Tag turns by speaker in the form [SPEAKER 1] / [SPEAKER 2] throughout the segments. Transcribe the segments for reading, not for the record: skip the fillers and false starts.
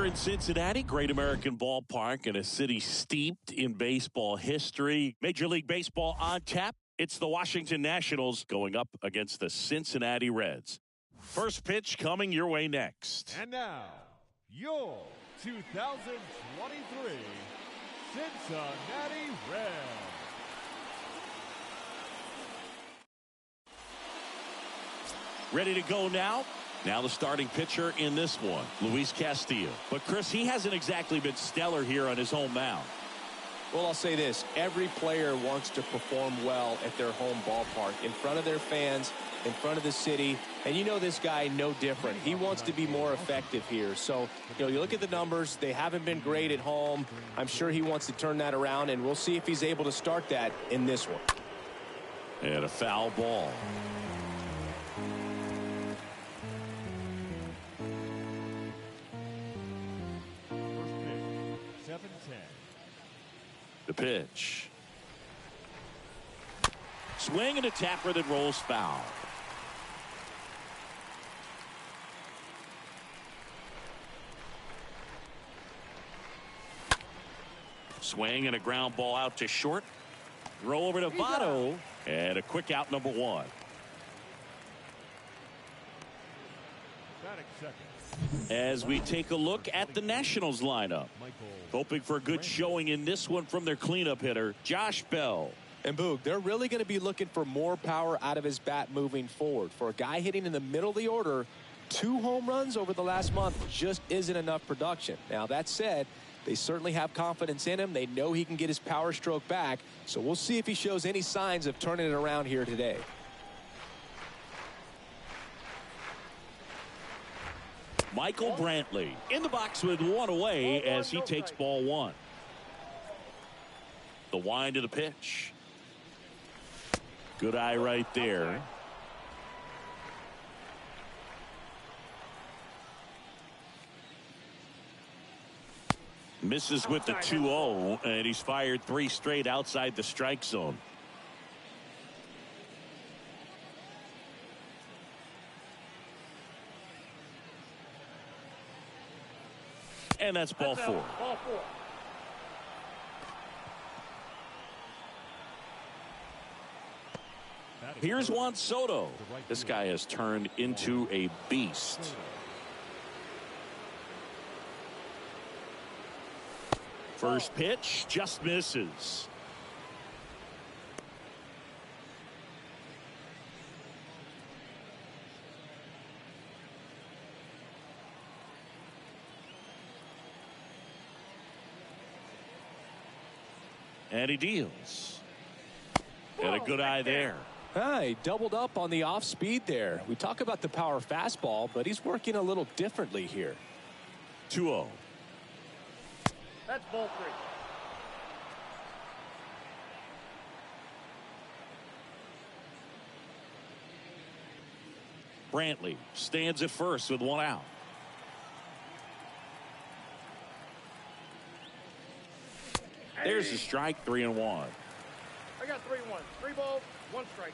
[SPEAKER 1] in Cincinnati, great American ballpark in a city steeped in baseball history. Major League Baseball on tap. It's the Washington Nationals going up against the Cincinnati Reds. First pitch coming your way next.
[SPEAKER 2] And now, your 2023 Cincinnati Reds.
[SPEAKER 1] Ready to go now? Now the starting pitcher in this one, Luis Castillo. But Chris, he hasn't exactly been stellar here on his home mound.
[SPEAKER 3] Well, I'll say this. Every player wants to perform well at their home ballpark, in front of their fans, in front of the city. And you know this guy no different. He wants to be more effective here. So, you look at the numbers. They haven't been great at home. I'm sure he wants to turn that around, and we'll see if he's able to start that in this one.
[SPEAKER 1] And a foul ball. The pitch. Swing and a tapper that rolls foul. Swing and a ground ball out to short. Throw over to Votto. And a quick out, number one. As we take a look at the Nationals lineup, hoping for a good showing in this one from their cleanup hitter, Josh Bell.
[SPEAKER 3] And Boog, they're really going to be looking for more power out of his bat moving forward. For a guy hitting in the middle of the order, 2 home runs over the last month just isn't enough production. Now, that said, they certainly have confidence in him. They know he can get his power stroke back. So we'll see if he shows any signs of turning it around here today.
[SPEAKER 1] Michael Brantley in the box with one away as he takes ball one. The wind of the pitch. Good eye right there. Misses with the 2-0, and he's fired 3 straight outside the strike zone. And that's ball 4. Here's Juan Soto. This guy has turned into a beast. First pitch just misses. And he deals. And a good eye there.
[SPEAKER 3] He doubled up on the off speed there. We talk about the power fastball, but he's working a little differently here.
[SPEAKER 1] 2-0.
[SPEAKER 4] That's ball
[SPEAKER 1] 3. Brantley stands at first with 1 out. There's the strike, 3-1.
[SPEAKER 4] I got 3-1. 3 balls, 1 strike.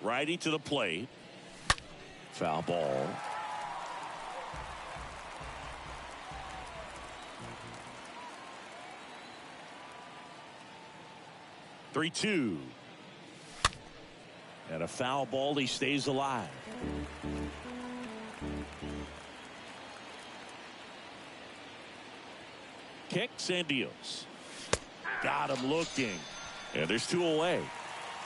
[SPEAKER 1] Righty to the plate. Foul ball. "3-2." And a foul ball. He stays alive. Kicks and deals. Got him looking. And there's 2 away.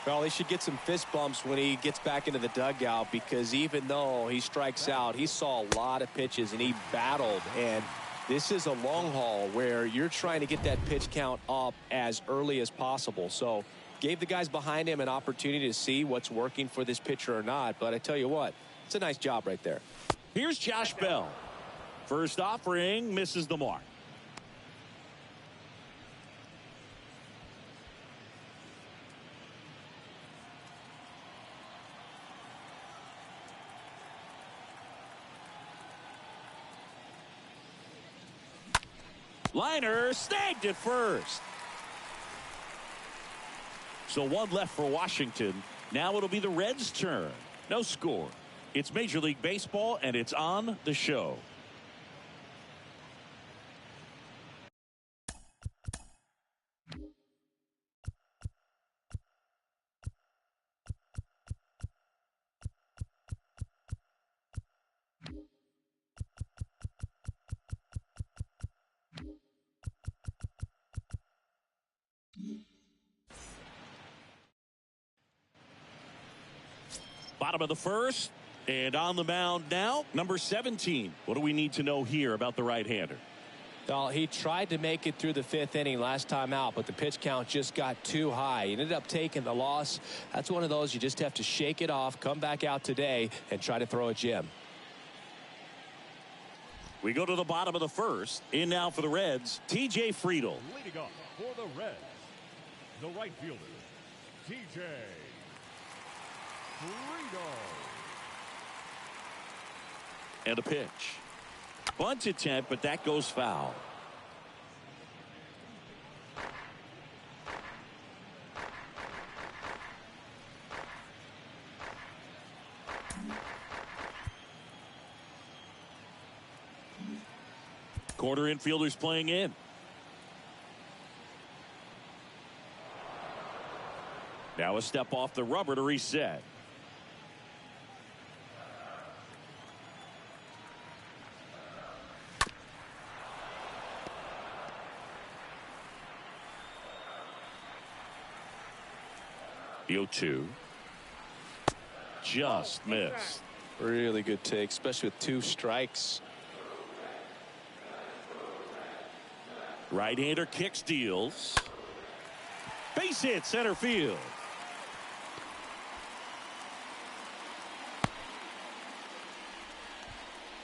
[SPEAKER 3] Well, he should get some fist bumps when he gets back into the dugout, because even though he strikes out, he saw a lot of pitches and he battled. And this is a long haul where you're trying to get that pitch count up as early as possible. So gave the guys behind him an opportunity to see what's working for this pitcher or not. But I tell you what, it's a nice job right there.
[SPEAKER 1] Here's Josh Bell. First offering misses the mark. Liner snagged at first. So 1 left for Washington. Now it'll be the Reds' turn. No score. It's Major League Baseball, and it's on the show. Bottom of the first, and on the mound now, number 17. What do we need to know here about the right-hander?
[SPEAKER 3] Well, he tried to make it through the 5th inning last time out, but the pitch count just got too high. He ended up taking the loss. That's one of those you just have to shake it off, come back out today, and try to throw a gem.
[SPEAKER 1] We go to the bottom of the first. In now for the Reds, T.J. Friedl.
[SPEAKER 2] Leading off for the Reds, the right fielder, T.J. Friedl.
[SPEAKER 1] And a pitch. Bunt attempt, but that goes foul. Corner infielders playing in. Now a step off the rubber to reset. The 0-2. Just missed.
[SPEAKER 3] Really good take, especially with 2 strikes.
[SPEAKER 1] Right-hander kicks, deals. Base hit, center field.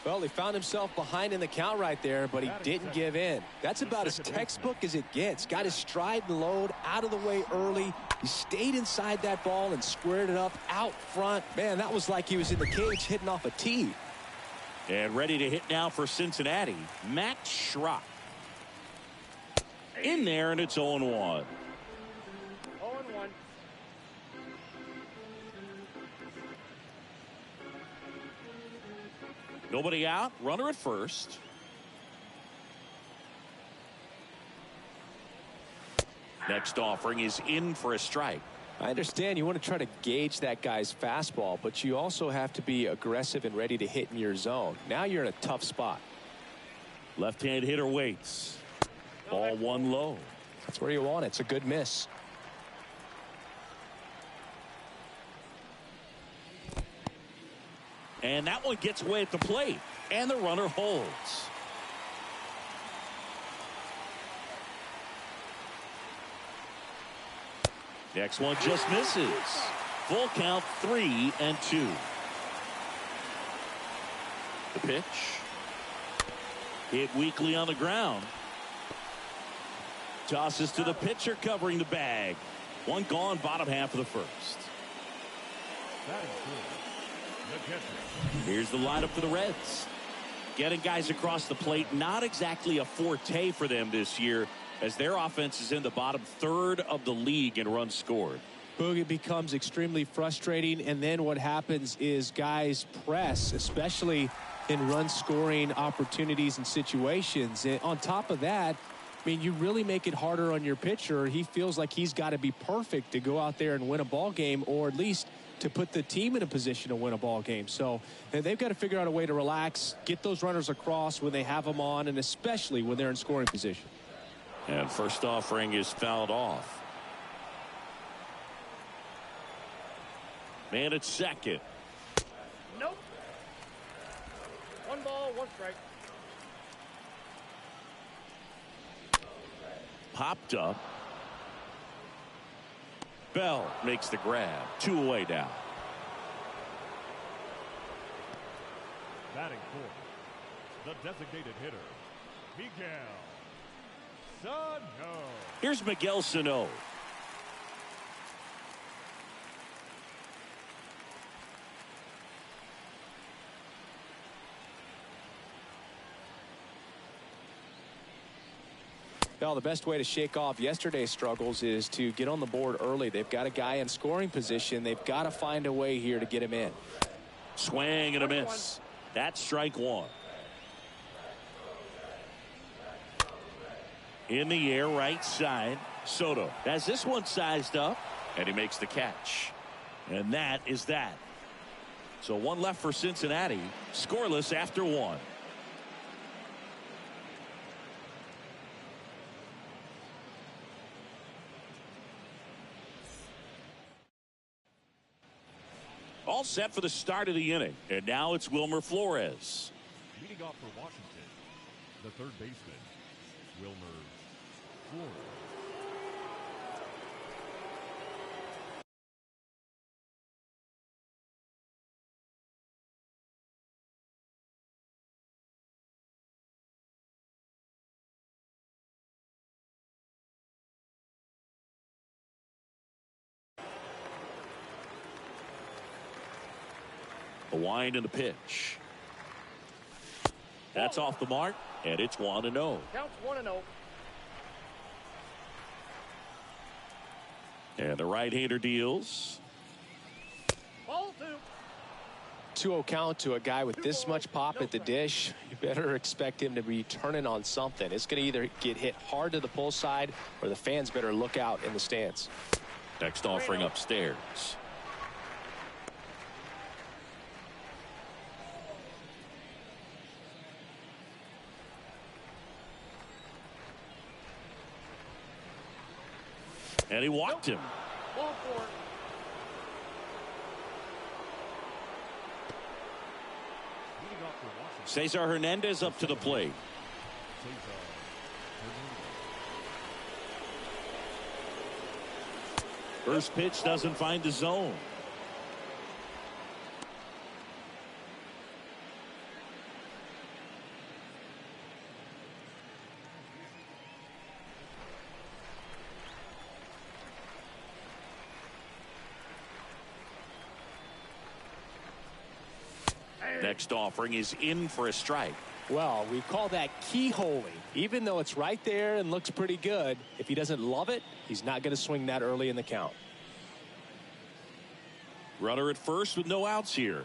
[SPEAKER 3] Well, he found himself behind in the count right there, but he didn't give in. That's about as textbook as it gets. Got his stride and load out of the way early. He stayed inside that ball and squared it up out front. Man, that was like he was in the cage hitting off a tee.
[SPEAKER 1] And ready to hit now for Cincinnati, Max Schrock. In there, and it's 0-1.
[SPEAKER 4] 0-1.
[SPEAKER 1] Nobody out, runner at first. Next offering is in for a strike.
[SPEAKER 3] I understand you want to try to gauge that guy's fastball, but you also have to be aggressive and ready to hit in your zone. Now you're in a tough spot.
[SPEAKER 1] Left-hand hitter waits. Ball one low.
[SPEAKER 3] That's where you want it. It's a good miss.
[SPEAKER 1] And that one gets away at the plate. And the runner holds. Next one just misses. Full count, 3-2. The pitch. Hit weakly on the ground. Tosses to the pitcher covering the bag. One gone, bottom half of the first. Here's the lineup for the Reds. Getting guys across the plate, not exactly a forte for them this year, as their offense is in the bottom third of the league in runs scored.
[SPEAKER 3] It becomes extremely frustrating, and then what happens is guys press, especially in run scoring opportunities and situations. And on top of that, I mean, you really make it harder on your pitcher. He feels like he's got to be perfect to go out there and win a ball game, or at least to put the team in a position to win a ball game. So they've got to figure out a way to relax, get those runners across when they have them on, and especially when they're in scoring position.
[SPEAKER 1] And first offering is fouled off. Man at second.
[SPEAKER 4] Nope. 1 ball, 1 strike.
[SPEAKER 1] Popped up. Bell makes the grab. 2 away now.
[SPEAKER 2] Batting fourth, the designated hitter, Miguel Sano.
[SPEAKER 1] Here's Miguel Sano.
[SPEAKER 3] Well, the best way to shake off yesterday's struggles is to get on the board early. They've got a guy in scoring position. They've got to find a way here to get him in.
[SPEAKER 1] Swing and a miss. That's strike one. In the air, right side. Soto has this one sized up, and he makes the catch. And that is that. So one left for Cincinnati. Scoreless after one. All set for the start of the inning. And now it's Wilmer Flores.
[SPEAKER 2] Leading off for Washington, the third baseman, Wilmer Flores.
[SPEAKER 1] The wind and the pitch. That's off the mark, and it's 1-0.
[SPEAKER 4] Counts 1-0.
[SPEAKER 1] And the right-hander deals.
[SPEAKER 4] Ball 2.
[SPEAKER 3] 2-0 count to a guy with this much pop at the dish. You better expect him to be turning on something. It's going to either get hit hard to the pull side, or the fans better look out in the stands.
[SPEAKER 1] Next offering upstairs. And he walked him.
[SPEAKER 4] Ball 4.
[SPEAKER 2] Leading off for Washington,
[SPEAKER 1] Cesar Hernandez up to the plate.
[SPEAKER 2] Cesar Hernandez.
[SPEAKER 1] First pitch doesn't find the zone. Next offering is in for a strike.
[SPEAKER 3] Well, we call that keyholing. Even though it's right there and looks pretty good, if he doesn't love it, he's not going to swing that early in the count.
[SPEAKER 1] Runner at first with no outs here.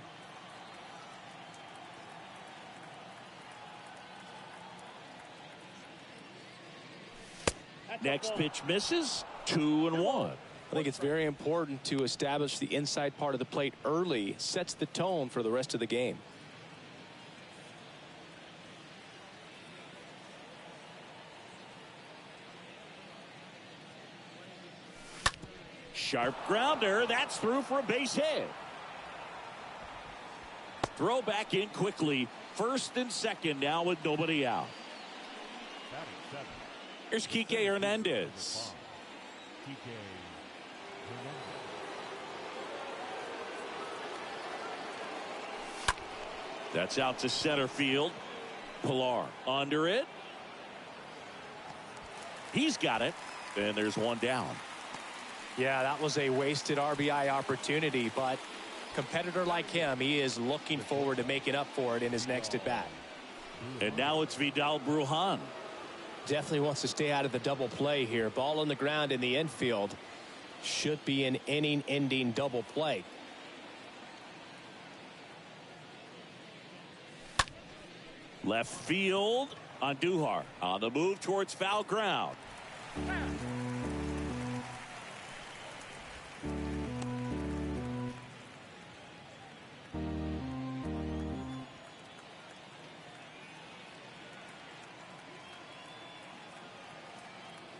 [SPEAKER 1] Next pitch misses. 2-1.
[SPEAKER 3] I think it's very important to establish the inside part of the plate early. Sets the tone for the rest of the game.
[SPEAKER 1] Sharp grounder. That's through for a base hit. Throw back in quickly. First and second now with nobody out.
[SPEAKER 2] Batting seven,
[SPEAKER 1] Here's Kike Hernandez.
[SPEAKER 2] Kike Hernandez.
[SPEAKER 1] That's out to center field. Pilar under it. He's got it. And there's one down.
[SPEAKER 3] Yeah, that was a wasted RBI opportunity, but competitor like him, he is looking forward to making up for it in his next at bat.
[SPEAKER 1] And now it's Vidal Brujan.
[SPEAKER 3] Definitely wants to stay out of the double play here. Ball on the ground in the infield. Should be an inning-ending double play.
[SPEAKER 1] Left field on Duhar. On the move towards foul ground.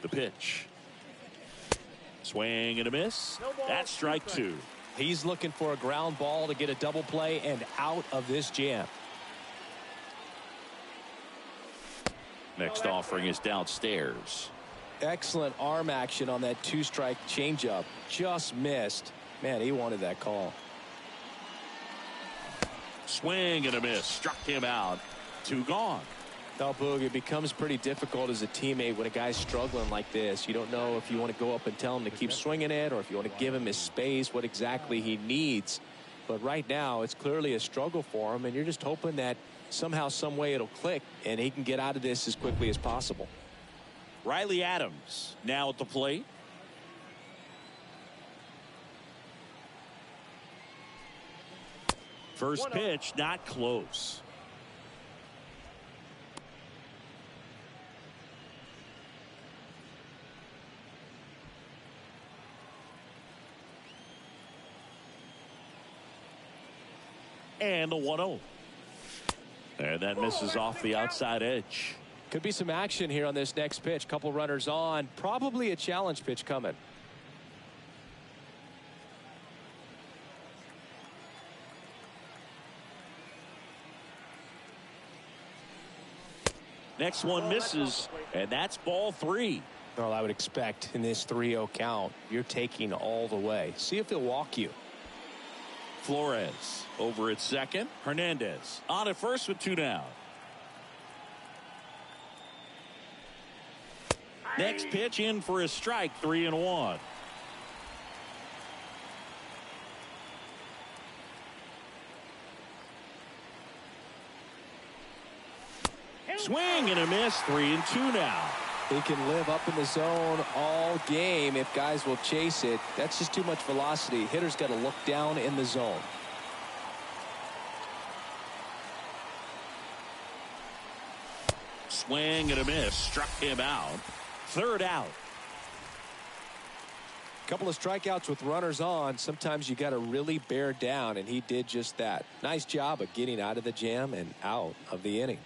[SPEAKER 1] The pitch. Swing and a miss. That's strike two.
[SPEAKER 3] He's looking for a ground ball to get a double play and out of this jam.
[SPEAKER 1] Next offering is downstairs.
[SPEAKER 3] Excellent arm action on that two-strike changeup. Just missed. Man, he wanted that call.
[SPEAKER 1] Swing and a miss. Struck him out. Two gone.
[SPEAKER 3] Now, Boog, it becomes pretty difficult as a teammate when a guy's struggling like this. You don't know if you want to go up and tell him to keep swinging it or if you want to give him his space, what exactly he needs. But right now, it's clearly a struggle for him, and you're just hoping that somehow, some way it'll click, and he can get out of this as quickly as possible.
[SPEAKER 1] Riley Adams now at the plate. First pitch, not close. And the 1-0. And that misses off the outside edge.
[SPEAKER 3] Could be some action here on this next pitch. Couple runners on. Probably a challenge pitch coming.
[SPEAKER 1] Next one misses, and that's ball 3.
[SPEAKER 3] Well, I would expect in this 3-0 count, you're taking all the way. See if they'll walk you.
[SPEAKER 1] Flores over at second. Hernandez on at first with 2 down. Next pitch in for a strike, 3-1. Swing and a miss, 3-2 now.
[SPEAKER 3] He can live up in the zone all game if guys will chase it. That's just too much velocity. Hitter's got to look down in the zone.
[SPEAKER 1] Swing and a miss, struck him out. 3rd out.
[SPEAKER 3] Couple of strikeouts with runners on. Sometimes you got to really bear down, and he did just that. Nice job of getting out of the jam and out of the inning.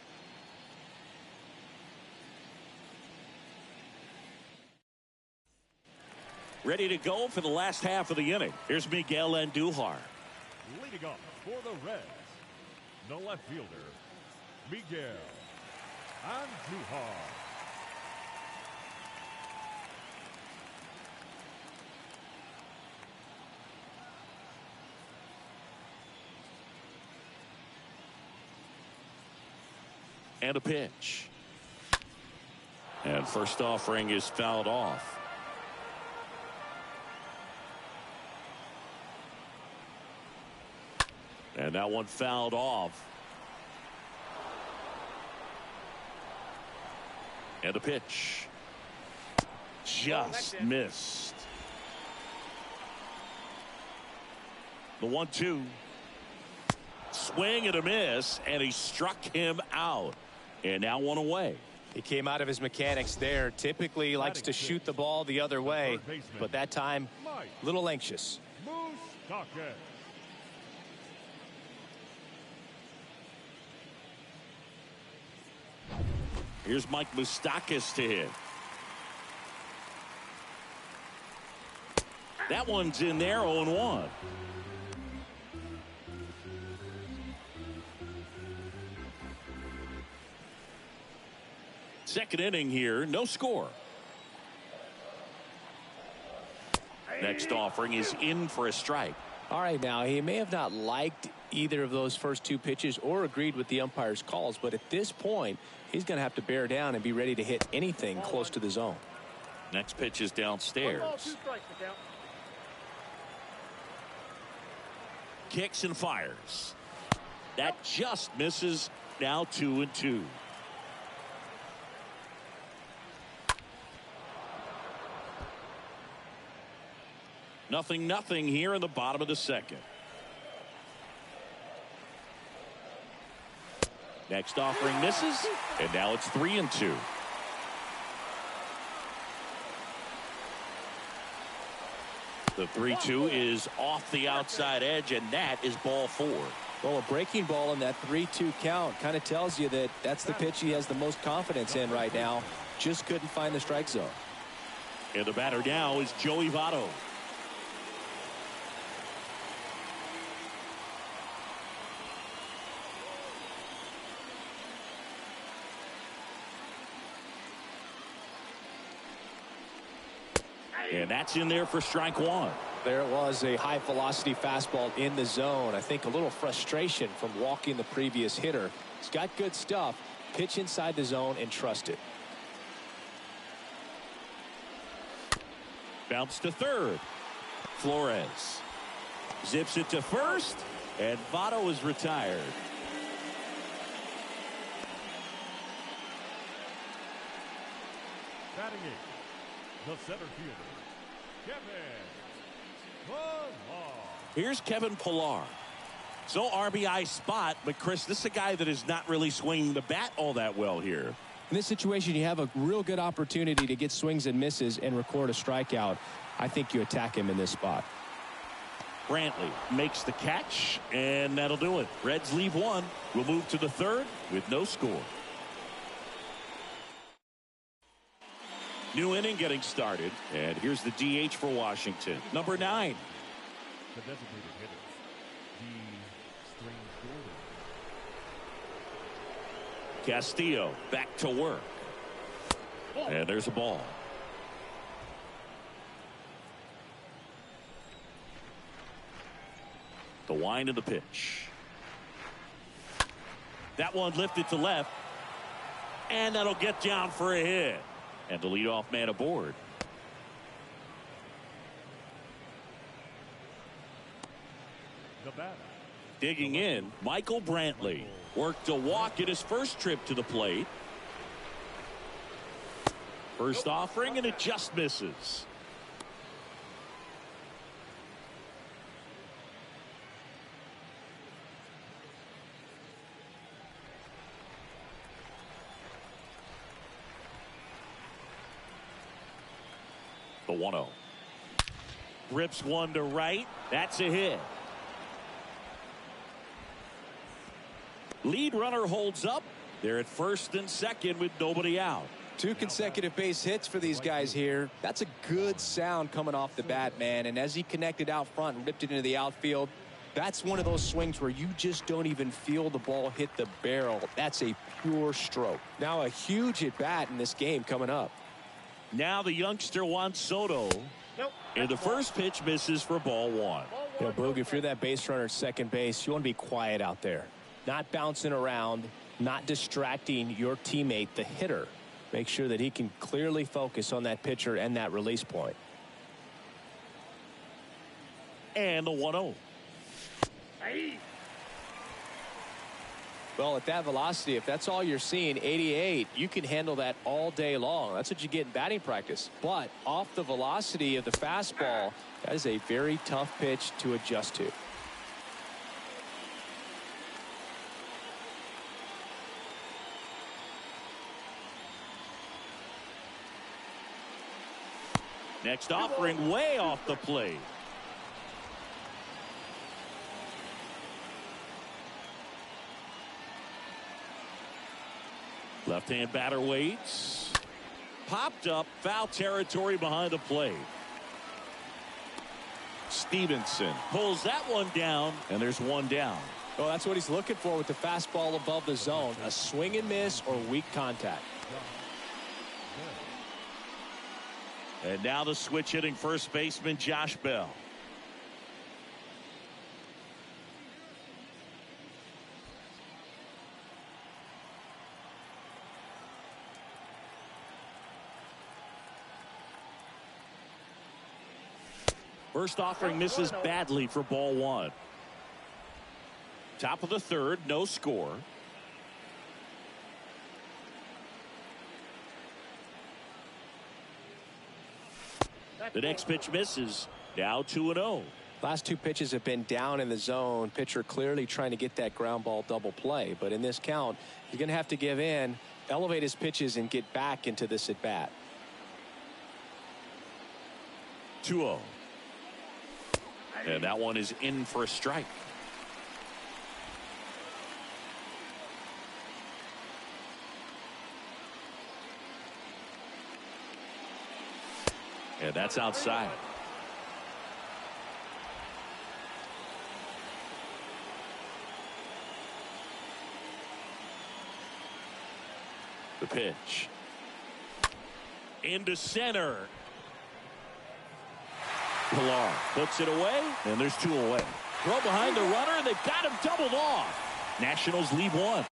[SPEAKER 1] Ready to go for the last half of the inning. Here's Miguel Andujar.
[SPEAKER 2] Leading up for the Reds, the left fielder, Miguel Andujar.
[SPEAKER 1] And a pitch. And first offering is fouled off. And that one fouled off. And a pitch. Just missed. The 1-2. Swing and a miss, and he struck him out. And now 1 away.
[SPEAKER 3] He came out of his mechanics there. Typically he likes to shoot the ball the other way, but that time a little anxious.
[SPEAKER 1] Here's Mike Moustakas to hit. That one's in there, 0-1. Second inning here, no score. Next offering is in for a strike.
[SPEAKER 3] All right, now he may have not liked either of those first 2 pitches or agreed with the umpire's calls, but at this point he's going to have to bear down and be ready to hit anything close to the zone.
[SPEAKER 1] Next pitch is downstairs. Kicks and fires. That just misses. Now 2-2. Nothing here in the bottom of the second. Next offering misses, and now it's 3-2. The 3-2 is off the outside edge, and that is ball 4.
[SPEAKER 3] Well, a breaking ball in that 3-2 count kind of tells you that that's the pitch he has the most confidence in right now. Just couldn't find the strike zone.
[SPEAKER 1] And the batter now is Joey Votto. And that's in there for strike 1.
[SPEAKER 3] There it was, a high velocity fastball in the zone. I think a little frustration from walking the previous hitter. He's got good stuff. Pitch inside the zone and trust it.
[SPEAKER 1] Bounce to third. Flores zips it to first, and Votto is retired.
[SPEAKER 2] Batting eighth, the center fielder, Kevin Pillar.
[SPEAKER 1] Here's Kevin Pillar. So RBI spot, but Chris, this is a guy that is not really swinging the bat all that well here.
[SPEAKER 3] In this situation, you have a real good opportunity to get swings and misses and record a strikeout. I think you attack him in this spot.
[SPEAKER 1] Brantley makes the catch, and that'll do it. Reds leave one. We'll move to the third with no score. New inning getting started, and here's the DH for Washington, number 9.
[SPEAKER 2] The designated hitter,
[SPEAKER 1] Castillo back to work. And there's a ball. The wind of the pitch. That one lifted to left. And that'll get down for a hit. And the leadoff man aboard.
[SPEAKER 2] the batter.
[SPEAKER 1] Digging in, Michael Brantley worked a walk in his first trip to the plate. First offering, and it just misses. The 1-0. Rips one to right. That's a hit. Lead runner holds up. They're at first and second with nobody out.
[SPEAKER 3] 2 consecutive base hits for these guys here. That's a good sound coming off the bat, man. And as he connected out front and ripped it into the outfield, that's one of those swings where you just don't even feel the ball hit the barrel. That's a pure stroke. Now a huge at bat in this game coming up.
[SPEAKER 1] Now the youngster Juan Soto. And the first pitch misses for ball 1.
[SPEAKER 3] You know, Boog, if you're that base runner at second base, you want to be quiet out there. Not bouncing around, not distracting your teammate, the hitter. Make sure that he can clearly focus on that pitcher and that release point.
[SPEAKER 1] And the 1-0.
[SPEAKER 3] Well, at that velocity, if that's all you're seeing, 88, you can handle that all day long. That's what you get in batting practice. But off the velocity of the fastball, that is a very tough pitch to adjust to.
[SPEAKER 1] Next offering way off the plate. Left-hand batter waits. Popped up, foul territory behind the plate. Stevenson pulls that one down, and there's one down.
[SPEAKER 3] Well, that's what he's looking for with the fastball above the zone. A swing and miss or weak contact.
[SPEAKER 1] And now the switch hitting first baseman Josh Bell. First offering misses badly for ball 1. Top of the third, no score. The next pitch misses. Now 2-0.
[SPEAKER 3] Last 2 pitches have been down in the zone. Pitcher clearly trying to get that ground ball double play. But in this count, he's going to have to give in, elevate his pitches, and get back into this at bat.
[SPEAKER 1] 2-0. And that one is in for a strike. And that's outside. The pitch. Into center. Pilar puts it away, and there's 2 away. Throw behind the runner, and they've got him doubled off. Nationals lead 1.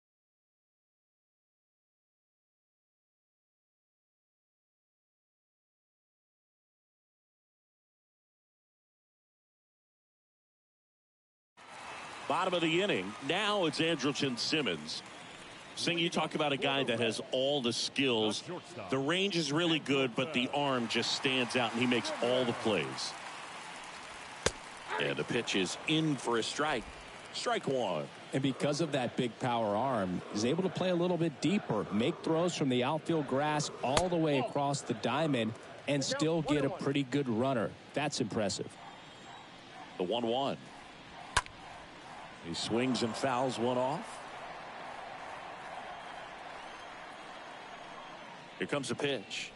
[SPEAKER 1] Bottom of the inning. Now it's Andrelton Simmons. Sing, you talk about a guy that has all the skills. The range is really good, but the arm just stands out, and he makes all the plays. And the pitch is in for a strike. Strike one.
[SPEAKER 3] And because of that big power arm, he's able to play a little bit deeper, make throws from the outfield grass all the way across the diamond, and still get a pretty good runner. That's impressive.
[SPEAKER 1] The 1-1. He swings and fouls one off. Here comes a pitch.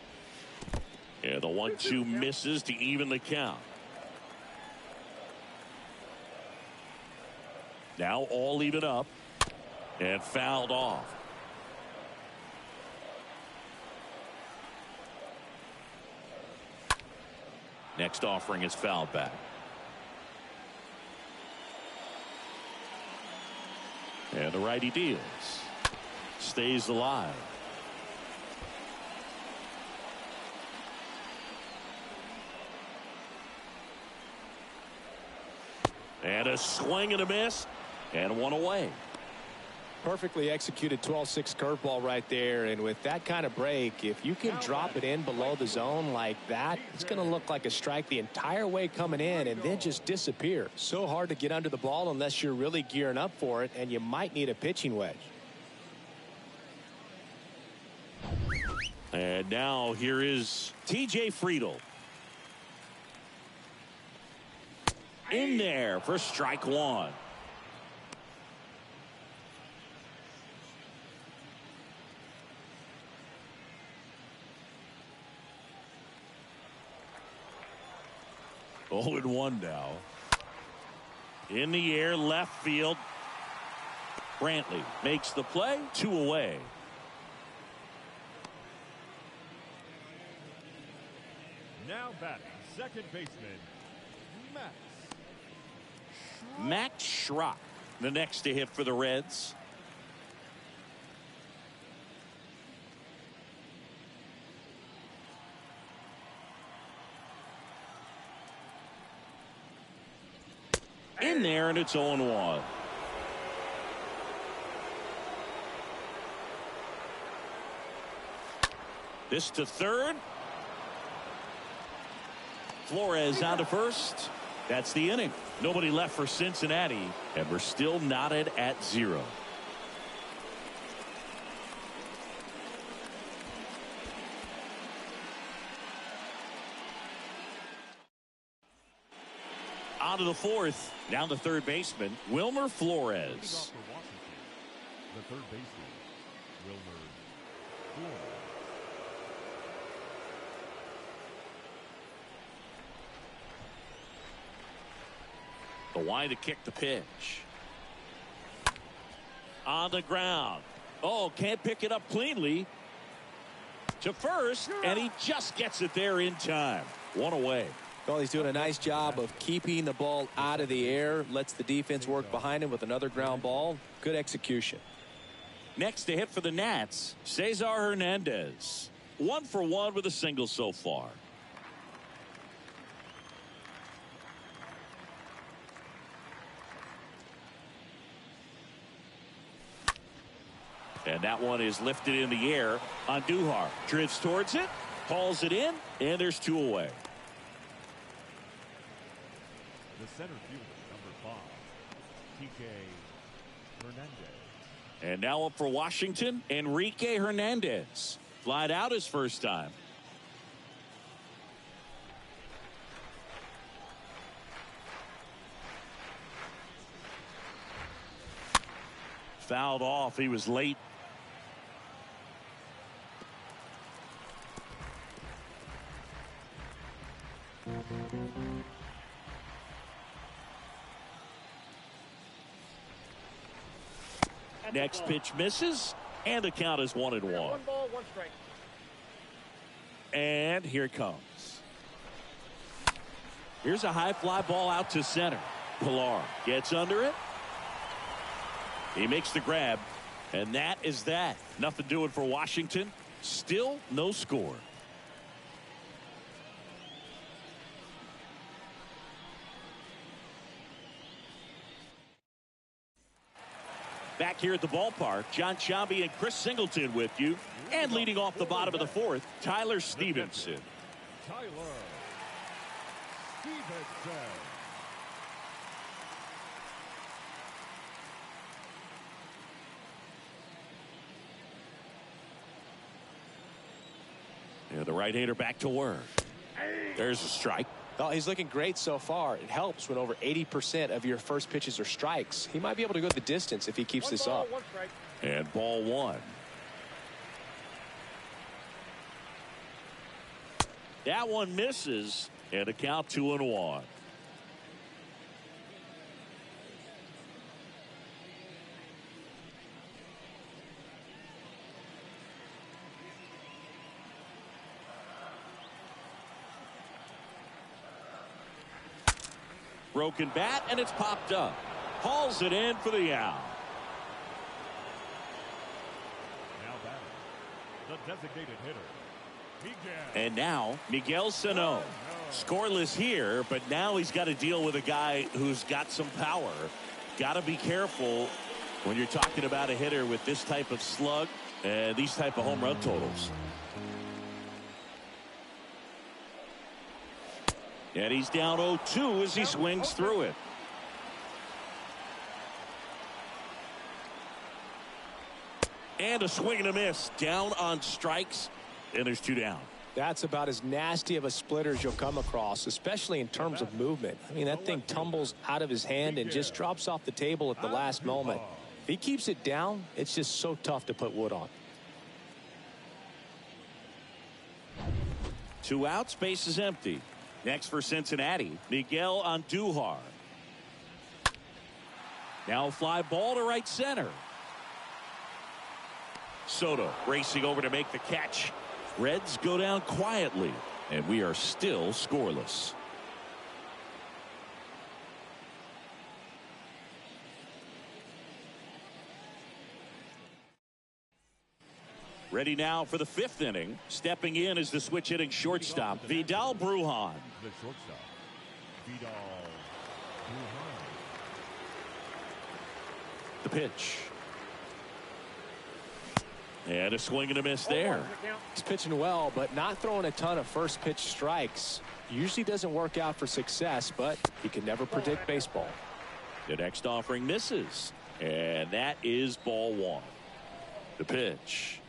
[SPEAKER 1] Yeah, the 1-2 misses to even the count. Now all even up and fouled off. Next offering is fouled back. And the righty deals. Stays alive. And a swing and a miss. And one away.
[SPEAKER 3] Perfectly executed 12-6 curveball right there. And with that kind of break, if you can drop it in below the zone like that, it's going to look like a strike the entire way coming in and then just disappear. So hard to get under the ball unless you're really gearing up for it, and you might need a pitching wedge.
[SPEAKER 1] And now here is T.J. Friedl. In there for strike one. Oh, and 1 now. In the air, left field. Brantley makes the play. 2 away.
[SPEAKER 2] Now batting, second baseman,
[SPEAKER 1] Max Schrock, the next to hit for the Reds. In there, and it's 0-1. This to third. Flores on to first. That's the inning. Nobody left for Cincinnati, and we're still knotted at 0. On to the fourth. Down to third baseman, Wilmer Flores.
[SPEAKER 2] the third baseman, Wilmer Flores.
[SPEAKER 1] The wind to kick the pitch. On the ground. Oh, can't pick it up cleanly. To first, and he just gets it there in time. 1 away.
[SPEAKER 3] Well, he's doing a nice job of keeping the ball out of the air. Lets the defense work behind him with another ground ball. Good execution.
[SPEAKER 1] Next to hit for the Nats, Cesar Hernandez. 1 for 1 with a single so far. And that one is lifted in the air on Duhar. Drifts towards it, hauls it in, and there's 2 away.
[SPEAKER 2] The center fielder, number 5, Kike Hernandez.
[SPEAKER 1] And now up for Washington, Enrique Hernandez. Flied out his first time. Fouled off. He was late. Next pitch misses, and the count is 1-1.
[SPEAKER 4] 1 ball, 1 strike.
[SPEAKER 1] And here it comes. Here's a high fly ball out to center. Pilar gets under it. He makes the grab, and that is that. Nothing doing for Washington. Still no score. Back here at the ballpark, John Sciambi and Chris Singleton with you. And leading off the bottom of the fourth, Tyler Stevenson.
[SPEAKER 2] Tyler Stevenson.
[SPEAKER 1] And the right-hander back to work. There's a strike.
[SPEAKER 3] Oh, he's looking great so far. It helps when over 80% of your first pitches are strikes. He might be able to go the distance if he keeps this up.
[SPEAKER 1] And ball one. That one misses, and a count 2-1. Broken bat, and it's popped up. Hauls it in for the out.
[SPEAKER 2] Now batting, the designated hitter, Miguel.
[SPEAKER 1] And now Miguel Sano. Scoreless here, but now he's got to deal with a guy who's got some power. Got to be careful when you're talking about a hitter with this type of slug and these type of home run totals. And he's down 0-2 as he swings through it. And a swing and a miss. Down on strikes, and there's 2 down.
[SPEAKER 3] That's about as nasty of a splitter as you'll come across, especially in terms of movement. I mean, that thing tumbles out of his hand and just drops off the table at the last moment. If he keeps it down, it's just so tough to put wood on.
[SPEAKER 1] 2 outs, base is empty. Next for Cincinnati, Miguel Andujar. Now fly ball to right center. Soto racing over to make the catch. Reds go down quietly, and we are still scoreless. Ready now for the 5th inning. Stepping in is the switch hitting shortstop, Vidal Brujan.
[SPEAKER 2] The shortstop, Vidal Brujan.
[SPEAKER 1] The pitch. And a swing and a miss there.
[SPEAKER 3] He's pitching well, but not throwing a ton of first pitch strikes. Usually doesn't work out for success, but you can never predict baseball.
[SPEAKER 1] The next offering misses, and that is ball one. The pitch.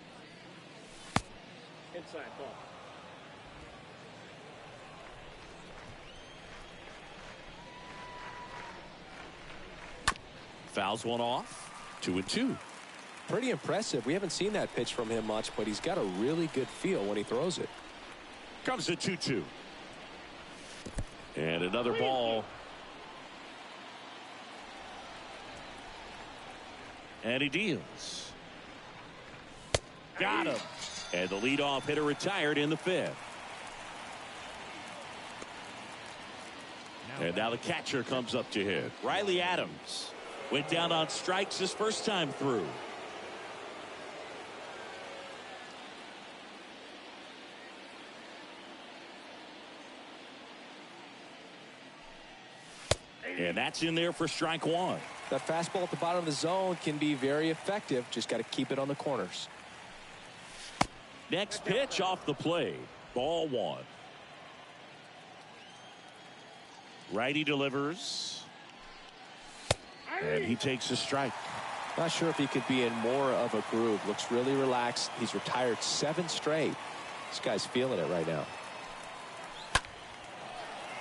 [SPEAKER 4] Inside ball.
[SPEAKER 1] Fouls one off. 2-2.
[SPEAKER 3] Pretty impressive. We haven't seen that pitch from him much, but he's got a really good feel when he throws it.
[SPEAKER 1] Comes the 2-2. And another ball. And he deals. Got him. And the leadoff hitter retired in the 5th. And now the catcher comes up to hit. Riley Adams went down on strikes his first time through. And that's in there for strike one.
[SPEAKER 3] That fastball at the bottom of the zone can be very effective. Just got to keep it on the corners.
[SPEAKER 1] Next pitch off the plate. Ball one. Righty delivers. And he takes a strike.
[SPEAKER 3] Not sure if he could be in more of a groove. Looks really relaxed. He's retired 7 straight. This guy's feeling it right now.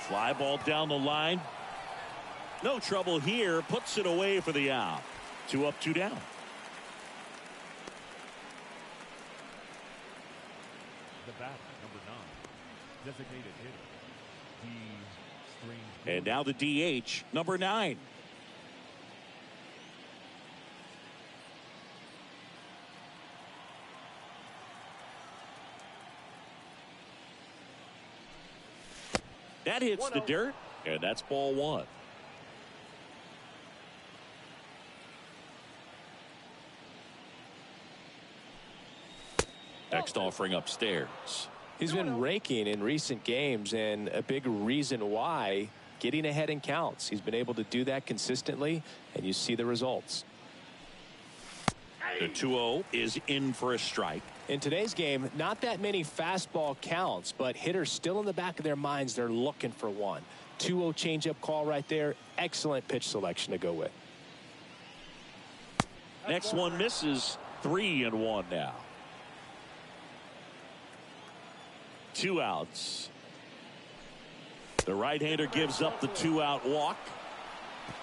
[SPEAKER 1] Fly ball down the line. No trouble here. Puts it away for the out. 2 up, 2 down.
[SPEAKER 2] The bat, number 9, designated hitter,
[SPEAKER 1] and now the DH, number 9. That hits the dirt, and that's ball one. Next offering upstairs.
[SPEAKER 3] He's been raking in recent games, and a big reason why, getting ahead in counts. He's been able to do that consistently, and you see the results.
[SPEAKER 1] The 2-0 is in for a strike.
[SPEAKER 3] In today's game, not that many fastball counts, but hitters still in the back of their minds, they're looking for one. 2-0 changeup call right there. Excellent pitch selection to go with.
[SPEAKER 1] Next one misses. 3-1 now. 2 outs. The right-hander gives up the 2-out walk.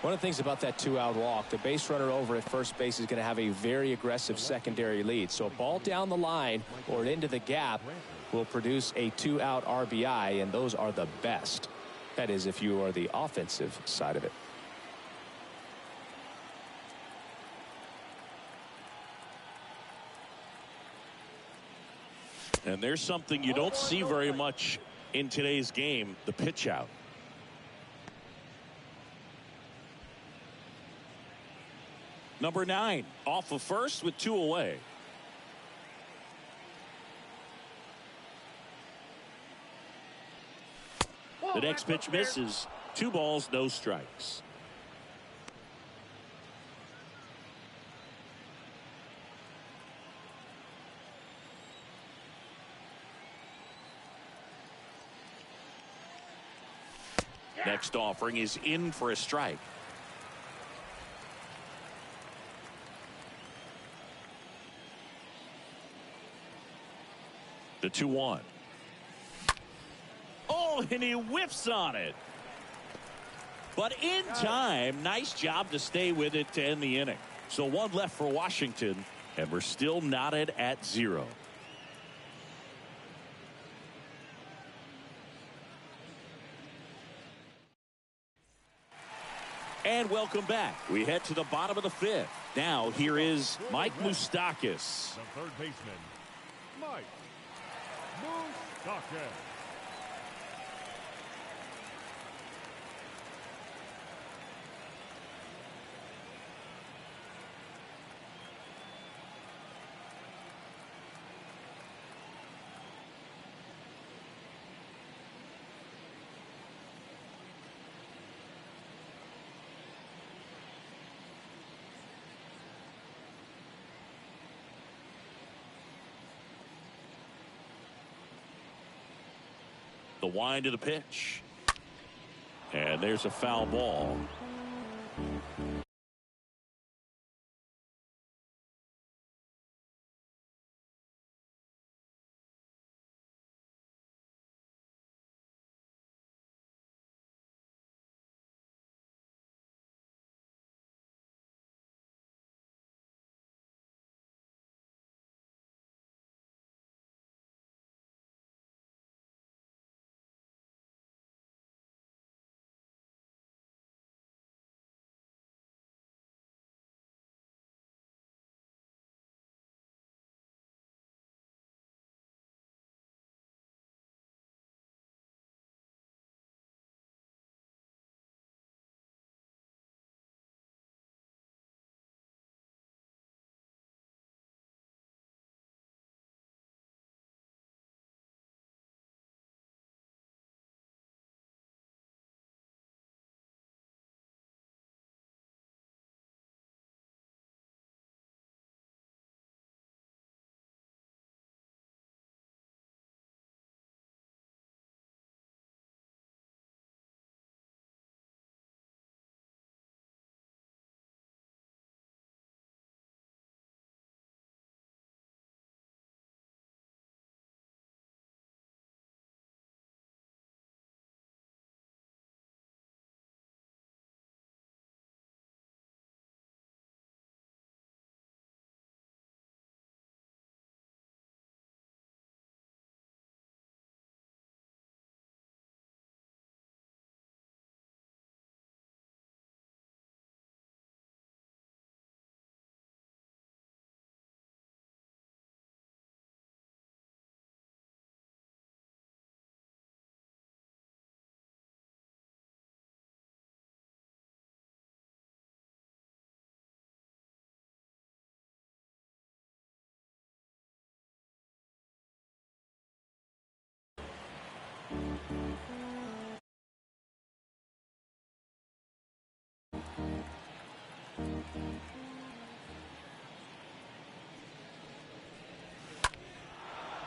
[SPEAKER 3] One of the things about that 2-out walk, the base runner over at first base is going to have a very aggressive secondary lead. So a ball down the line or into the gap will produce a 2-out RBI, and those are the best. That is, if you are the offensive side of it.
[SPEAKER 1] And there's something you don't see very much in today's game, the pitch out. Number 9 off of first with 2 away. The next pitch misses. 2 balls, no strikes. Next offering is in for a strike. The 2-1. Oh, and he whiffs on it. But in time, nice job to stay with it to end the inning. So 1 left for Washington, and we're still knotted at 0. And welcome back. We head to the bottom of the 5th. Now here is Mike Moustakas.
[SPEAKER 2] The third baseman, Mike Moustakas.
[SPEAKER 1] The wind of the pitch. And there's a foul ball.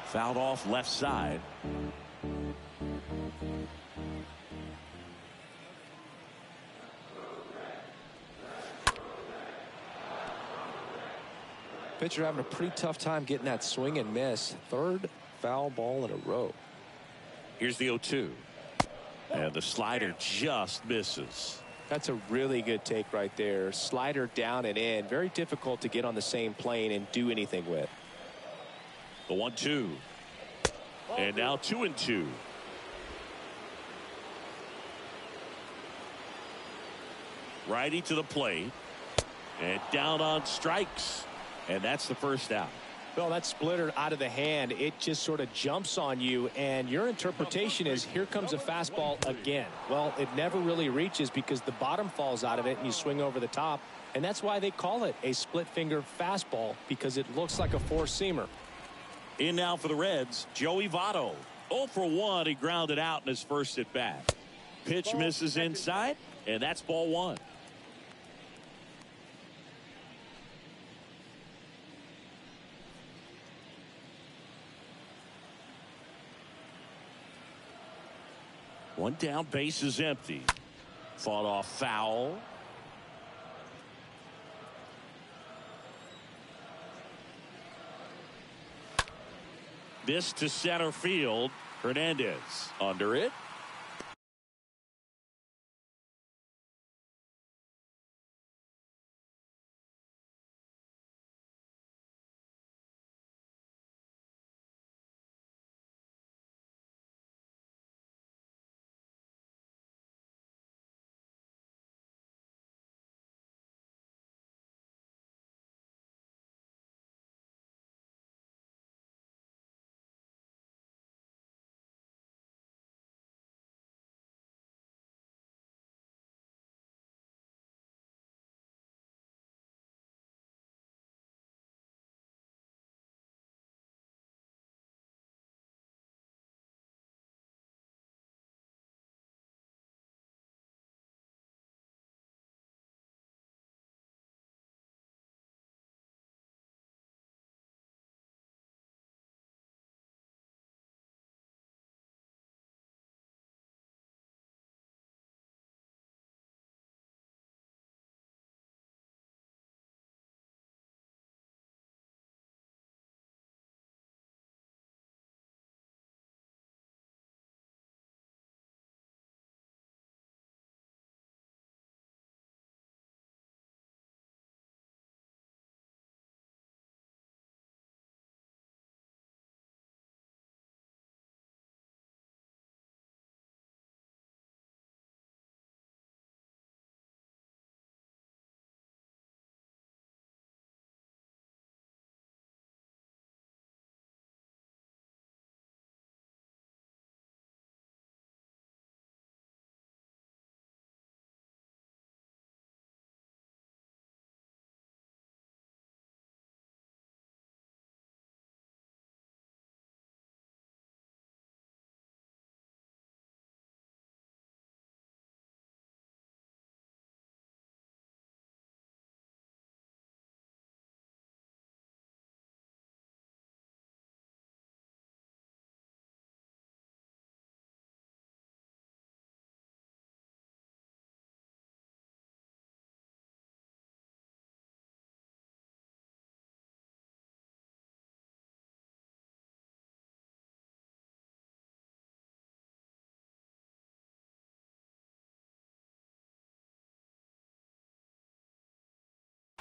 [SPEAKER 1] Fouled off left side.
[SPEAKER 3] Pitcher having a pretty tough time getting that swing and miss. 3rd foul ball in a row.
[SPEAKER 1] Here's the 0-2. And the slider just misses.
[SPEAKER 3] That's a really good take right there. Slider down and in. Very difficult to get on the same plane and do anything with.
[SPEAKER 1] The 1-2. And now 2-2. Righty to the plate. And down on strikes. And that's the first out.
[SPEAKER 3] Well, that splitter out of the hand, it just sort of jumps on you, and your interpretation is, here comes a fastball again. Well, it never really reaches because the bottom falls out of it and you swing over the top, and that's why they call it a split finger fastball, because it looks like a four-seamer.
[SPEAKER 1] In now for the Reds, Joey Votto. 0 for 1, he grounded out in his first at bat. Pitch misses inside, and that's ball one. One down, base is empty. Fought off foul. This to center field. Hernandez under it.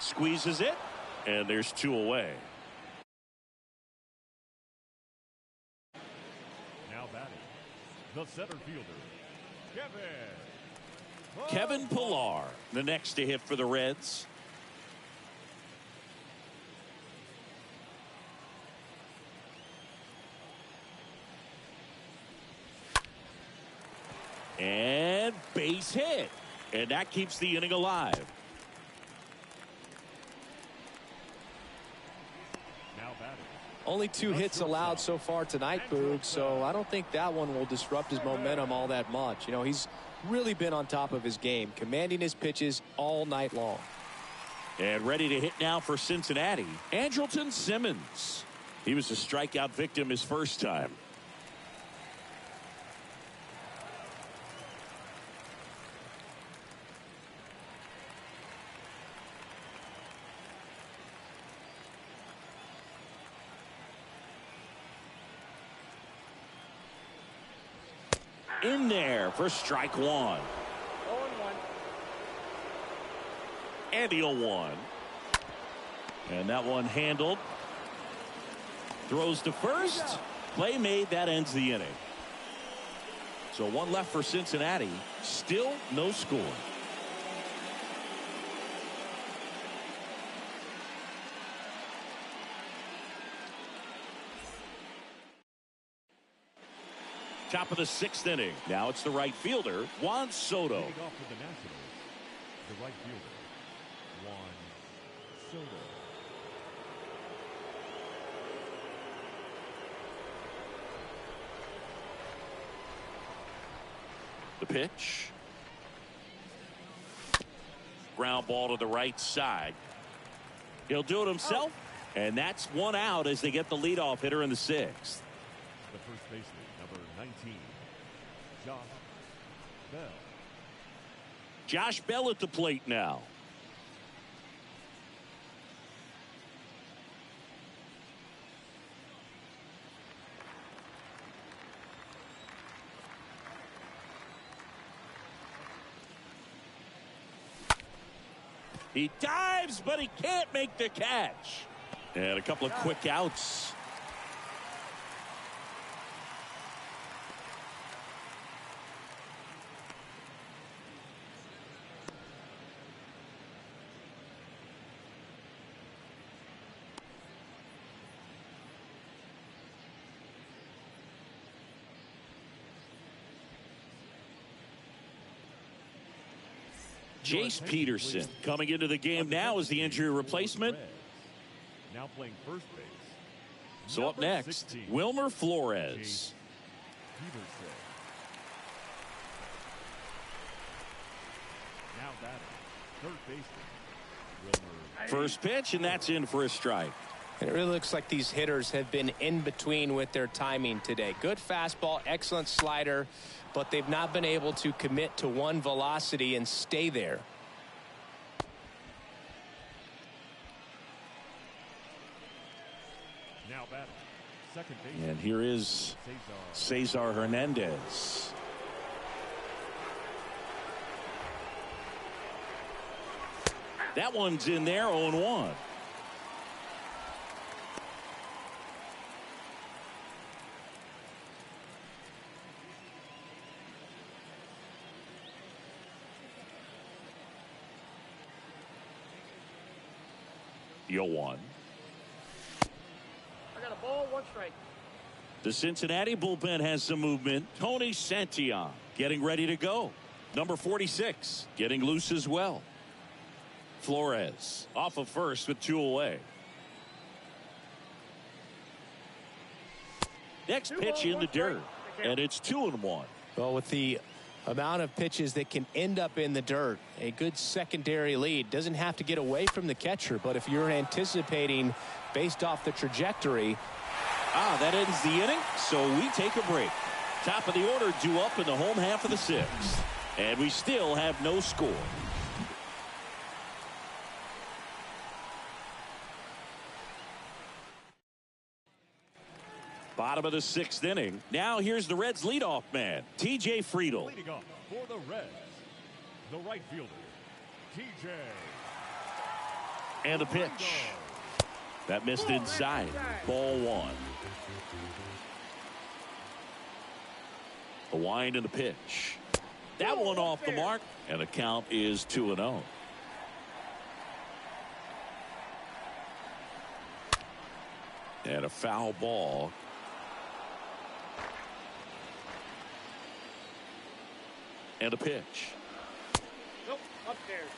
[SPEAKER 1] Squeezes it, and there's two away.
[SPEAKER 2] Now batting, the center fielder,
[SPEAKER 1] Kevin Pillar, the next to hit for the Reds. And base hit, and that keeps the inning alive.
[SPEAKER 3] Only 2 hits allowed so far tonight, Boog, so I don't think that one will disrupt his momentum all that much. You know, he's really been on top of his game, commanding his pitches all night long.
[SPEAKER 1] And ready to hit now for Cincinnati, Andrelton Simmons. He was a strikeout victim his first time. in there for strike one.
[SPEAKER 4] 0-1.
[SPEAKER 1] And the 0-1. And that one handled. Throws to first. Play made. That ends the inning. So one left for Cincinnati. Still no score. Top of the 6th inning. Now it's the right fielder, Juan Soto.
[SPEAKER 2] Leading off for the Nationals, the right fielder, Juan Soto.
[SPEAKER 1] The pitch. Ground ball to the right side. He'll do it himself. And that's one out as they get the leadoff hitter in the 6th.
[SPEAKER 2] The first baseman, number 19, Josh Bell.
[SPEAKER 1] Josh Bell at the plate now. He dives, but he can't make the catch. And a couple of quick outs. Jace Peterson coming into the game now as the injury replacement.
[SPEAKER 2] Now playing first base.
[SPEAKER 1] So up next,
[SPEAKER 2] 16,
[SPEAKER 1] Wilmer Flores.
[SPEAKER 2] Peterson. Now batting, third baseman, Wilmer.
[SPEAKER 1] First pitch, and that's in for a strike.
[SPEAKER 3] And it really looks like these hitters have been in between with their timing today. Good fastball, excellent slider, but they've not been able to commit to one velocity and stay there.
[SPEAKER 2] Now batting, second baseman.
[SPEAKER 1] And here is Cesar Hernandez. That one's in there, 0-1. The 0-1.
[SPEAKER 4] I got a ball, 1 strike.
[SPEAKER 1] The Cincinnati bullpen has some movement. Tony Santillan getting ready to go. Number 46 getting loose as well. Flores off of first with 2 away. Next pitch in the dirt, and it's 2-1.
[SPEAKER 3] Well, with the amount of pitches that can end up in the dirt, a good secondary lead. Doesn't have to get away from the catcher, but if you're anticipating based off the trajectory.
[SPEAKER 1] That ends the inning, so we take a break. Top of the order due up in the home half of the 6th, and we still have no score. Bottom of the 6th inning. Now here's the Reds leadoff man, T.J. Friedl.
[SPEAKER 2] Leading off for the Reds, the right fielder, T.J.
[SPEAKER 1] And a pitch. That missed inside. Ball 1. The wind and the pitch. That one off the mark, and the count is 2-0. And a foul ball. And a pitch.
[SPEAKER 4] Nope, upstairs.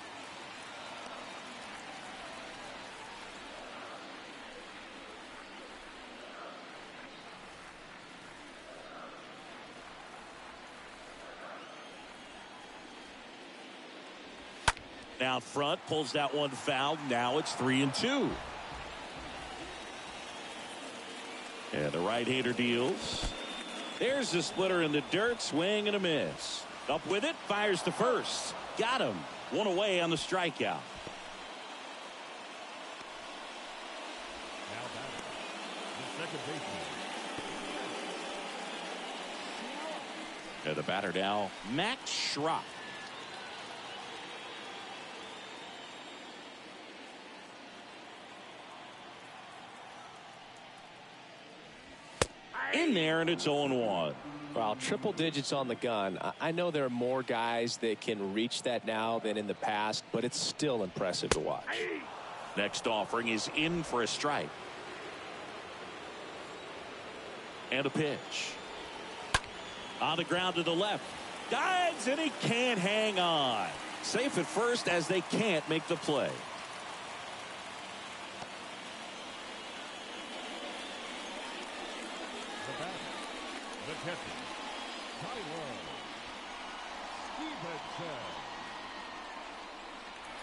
[SPEAKER 1] Out front, pulls that one foul. Now it's 3-2. And the right-hander deals. There's the splitter in the dirt. Swing and a miss. Up with it. Fires to first. Got him. 1 away on the strikeout.
[SPEAKER 2] Now batting, the second baseman,
[SPEAKER 1] And the batter now, Max Schrock. In there, and it's 0-1.
[SPEAKER 3] Well, triple digits on the gun. I know there are more guys that can reach that now than in the past, but it's still impressive to watch.
[SPEAKER 1] Next offering is in for a strike. And a pitch. On the ground to the left. Dives, and he can't hang on. Safe at first as they can't make the play.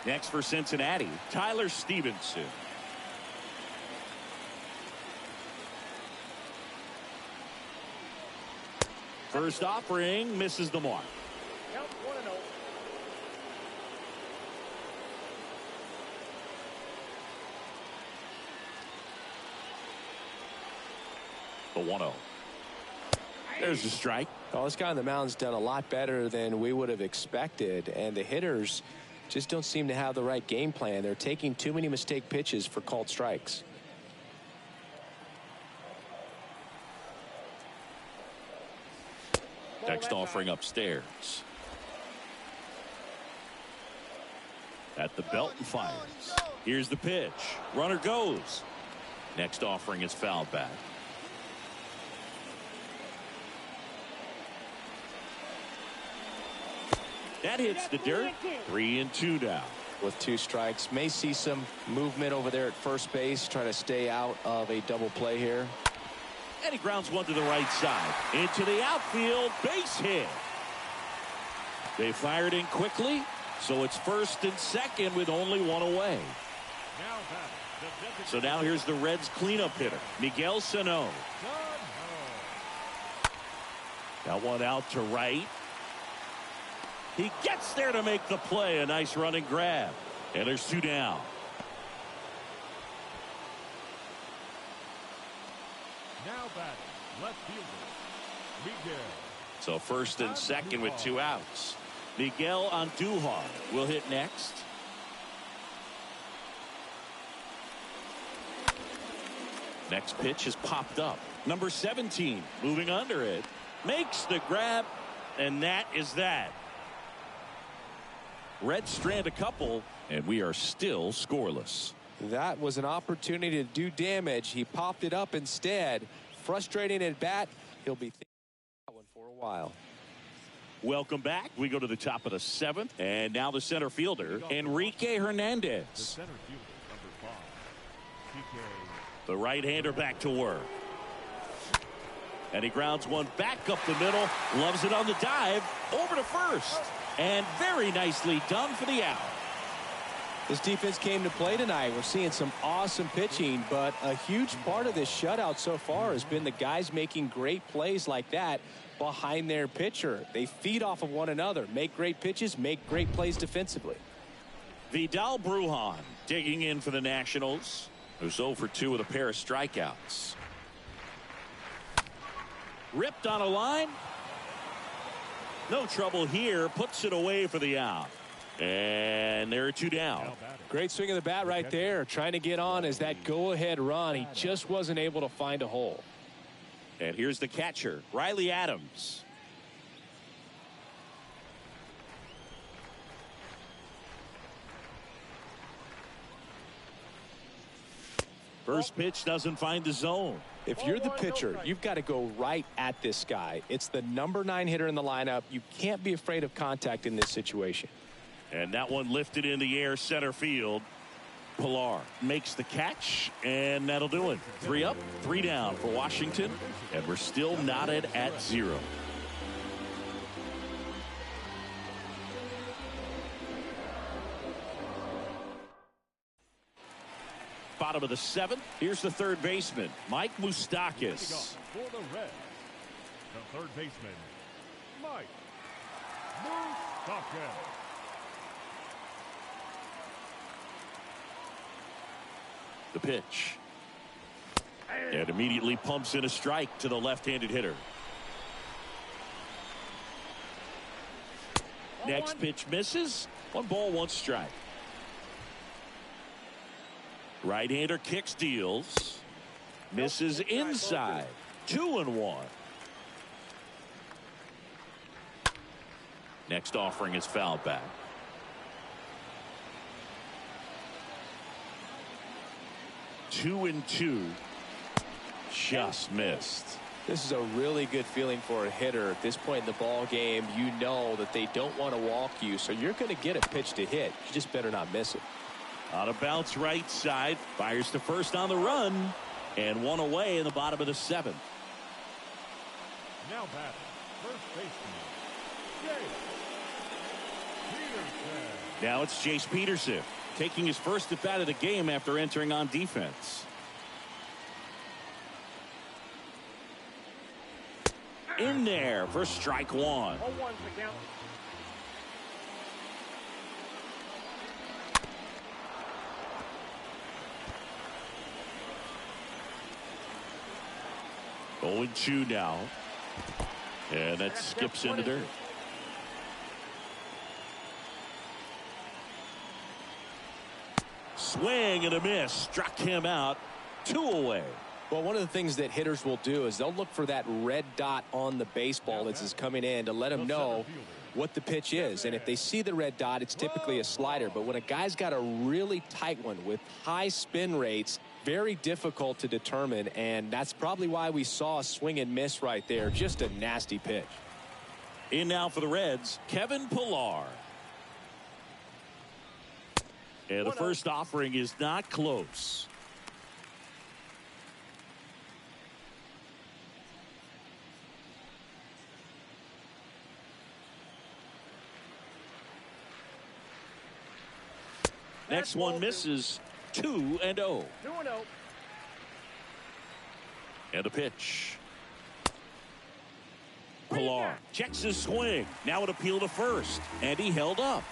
[SPEAKER 1] Next for Cincinnati, Tyler Stevenson. First offering misses the mark.
[SPEAKER 4] Count 1-0.
[SPEAKER 1] The 1-0. There's a strike.
[SPEAKER 3] Well, this guy on the mound's done a lot better than we would have expected, and the hitters just don't seem to have the right game plan. They're taking too many mistake pitches for called strikes.
[SPEAKER 1] Next offering upstairs. At the belt and fires. Here's the pitch. Runner goes. Next offering is fouled back. That hits the dirt. 3-2 now.
[SPEAKER 3] With 2 strikes, may see some movement over there at first base, trying to stay out of a double play here.
[SPEAKER 1] And he grounds one to the right side. Into the outfield. Base hit. They fired in quickly, so it's first and second with only 1 away. So now here's the Reds cleanup hitter, Miguel Sano. Got one out to right. He gets there to make the play. A nice running grab. And there's 2 down.
[SPEAKER 2] Now batting, left fielder, Miguel.
[SPEAKER 1] So first and second with 2 outs. Miguel Andujar will hit next. Next pitch is popped up. Number 17 moving under it. Makes the grab. And that is that. Reds strand a couple, and we are still scoreless.
[SPEAKER 3] That was an opportunity to do damage. He popped it up instead. Frustrating at bat. He'll be thinking about that one for a while.
[SPEAKER 1] Welcome back. We go to the top of the 7th, and now the center fielder, Enrique Hernandez.
[SPEAKER 2] The center fielder, number 5,
[SPEAKER 1] The right-hander back to work. And he grounds one back up the middle. Loves it on the dive. Over to first. And very nicely done for the out.
[SPEAKER 3] This defense came to play tonight. We're seeing some awesome pitching, but a huge part of this shutout so far has been the guys making great plays like that behind their pitcher. They feed off of one another, make great pitches, make great plays defensively.
[SPEAKER 1] Vidal Brujan digging in for the Nationals, who's 0 for 2 with a pair of strikeouts. Ripped on a line. No trouble here. Puts it away for the out. And there are 2 down.
[SPEAKER 3] Great swing of the bat right there. Trying to get on as that go-ahead run. He just wasn't able to find a hole.
[SPEAKER 1] And here's the catcher, Riley Adams. First pitch doesn't find the zone.
[SPEAKER 3] If you're the pitcher, you've got to go right at this guy. It's the number 9 hitter in the lineup. You can't be afraid of contact in this situation.
[SPEAKER 1] And that one lifted in the air center field. Pilar makes the catch, and that'll do it. 3 up, 3 down for Washington, and we're still knotted at 0. Bottom of the 7th. Here's the third baseman, Mike Moustakas.
[SPEAKER 2] For the Reds, the third baseman, Mike Moustakas.
[SPEAKER 1] The pitch. And immediately pumps in a strike to the left-handed hitter. Next pitch misses. 1 ball, 1 strike. Right-hander kicks, deals. Misses inside. 2-1. Next offering is fouled back. 2-2. Just missed.
[SPEAKER 3] This is a really good feeling for a hitter at this point in the ball game. You know that they don't want to walk you, so you're going to get a pitch to hit. You just better not miss it.
[SPEAKER 1] On a bounce right side, fires to first on the run, and 1 away in the bottom of the 7th.
[SPEAKER 2] Now batting, first baseman, Jace Peterson.
[SPEAKER 1] Now it's Jace Peterson taking his first at bat of the game after entering on defense. In there for strike 1.
[SPEAKER 4] 0-1's the count.
[SPEAKER 1] Oh, 2 now. And that skips in the dirt. Swing and a miss. Struck him out. 2 away.
[SPEAKER 3] Well, one of the things that hitters will do is they'll look for that red dot on the baseball as it's coming in to let them know what the pitch is. And if they see the red dot, it's typically a slider. But when a guy's got a really tight one with high spin rates, very difficult to determine. And that's probably why we saw a swing and miss right there. Just a nasty pitch.
[SPEAKER 1] In now for the Reds, Kevin Pillar. And the first offering is not close. Next one misses. 2-0.
[SPEAKER 4] 2-0.
[SPEAKER 1] And a pitch. Pillar checks his swing. Now an appeal to first. And he held up.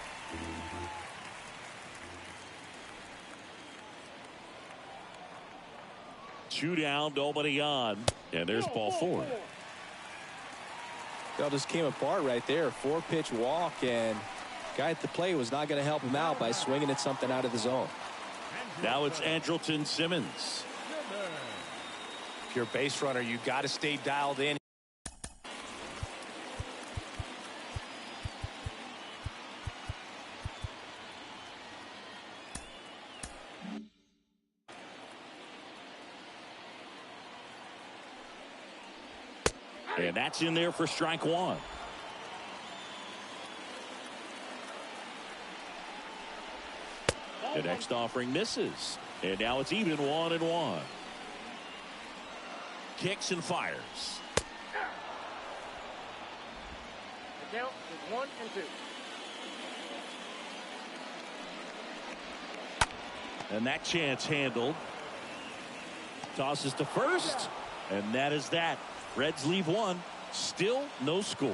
[SPEAKER 1] Two down, nobody on. And there's ball 4.
[SPEAKER 3] That just came apart right there. 4-pitch walk, and guy at the plate was not going to help him out by swinging at something out of the zone.
[SPEAKER 1] Now it's Andrelton Simmons.
[SPEAKER 3] If you're a base runner, you got to stay dialed in.
[SPEAKER 1] And that's in there for strike 1. The next offering misses. And now it's even 1-1. Kicks and fires.
[SPEAKER 4] The count is 1-2.
[SPEAKER 1] And that chance handled. Tosses to first. And that is that. Reds leave 1. Still no score.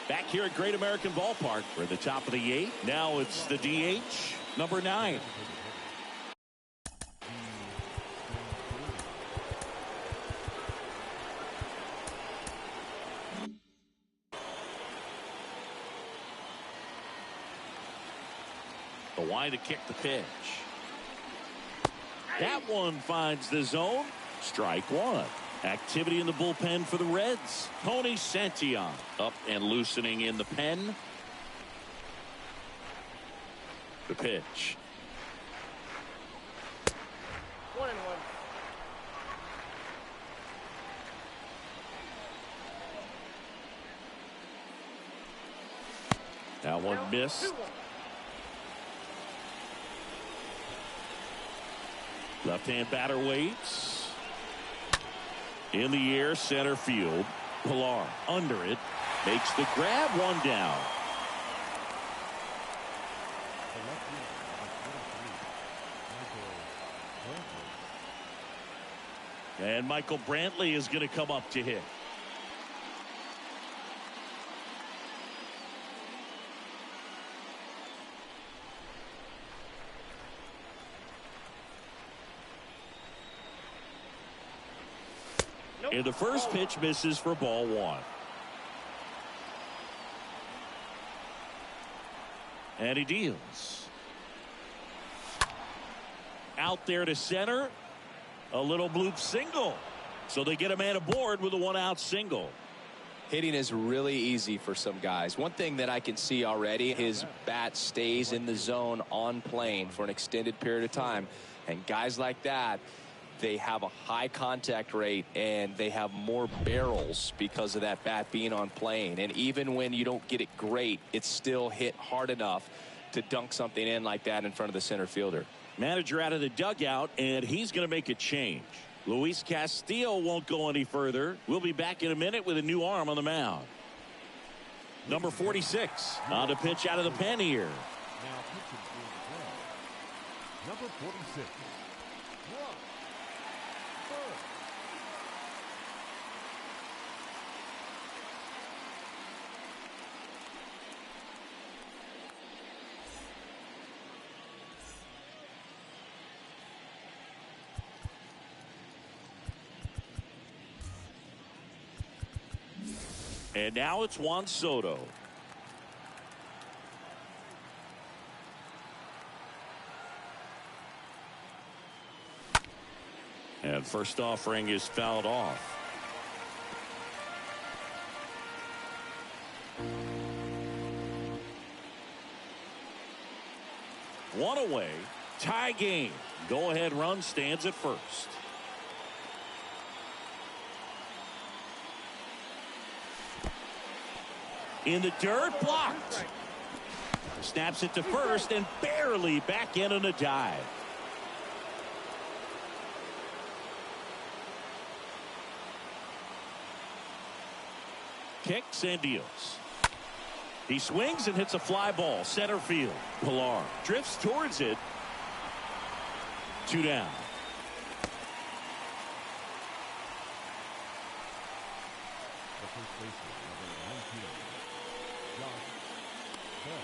[SPEAKER 1] Back here at Great American Ballpark. We're at the top of the 8th. Now it's the DH, number 9. The wide to kick the pitch. That one finds the zone. Strike 1. Activity in the bullpen for the Reds. Tony Santillan up and loosening in the pen. The pitch.
[SPEAKER 4] 1-1.
[SPEAKER 1] That one missed.
[SPEAKER 4] 2-1.
[SPEAKER 1] Left-hand batter waits. In the air, center field. Pillar under it. Makes the grab, 1 down. And Michael Brantley is going to come up to hit. And the first pitch misses for ball one. And he deals. Out there to center. A little bloop single. So they get a man aboard with a one-out single.
[SPEAKER 3] Hitting is really easy for some guys. One thing that I can see already, his bat stays in the zone on plane for an extended period of time. And guys like that, they have a high contact rate and they have more barrels because of that bat being on plane. And even when you don't get it great, it's still hit hard enough to dunk something in like that in front of the center fielder.
[SPEAKER 1] Manager out of the dugout, and he's going to make a change. Luis Castillo won't go any further. We'll be back in a minute with a new arm on the mound. Number 46 on the pitch out of the pen here.
[SPEAKER 2] Now pitching for the Reds. Number 46.
[SPEAKER 1] And now it's Juan Soto. And first offering is fouled off. One away. Tie game. Go ahead run stands at first. In the dirt, blocked. Snaps it to first and barely back in on a dive. Kicks and deals. He swings and hits a fly ball center field. Pilar drifts towards it. 2 down.
[SPEAKER 2] The first baseman, number 19, Josh Bell.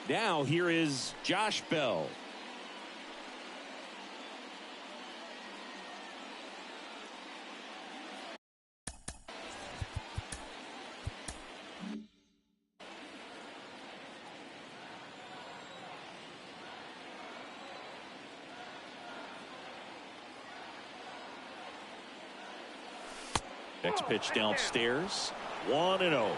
[SPEAKER 1] Now here is Josh Bell. Next pitch downstairs. 1-0.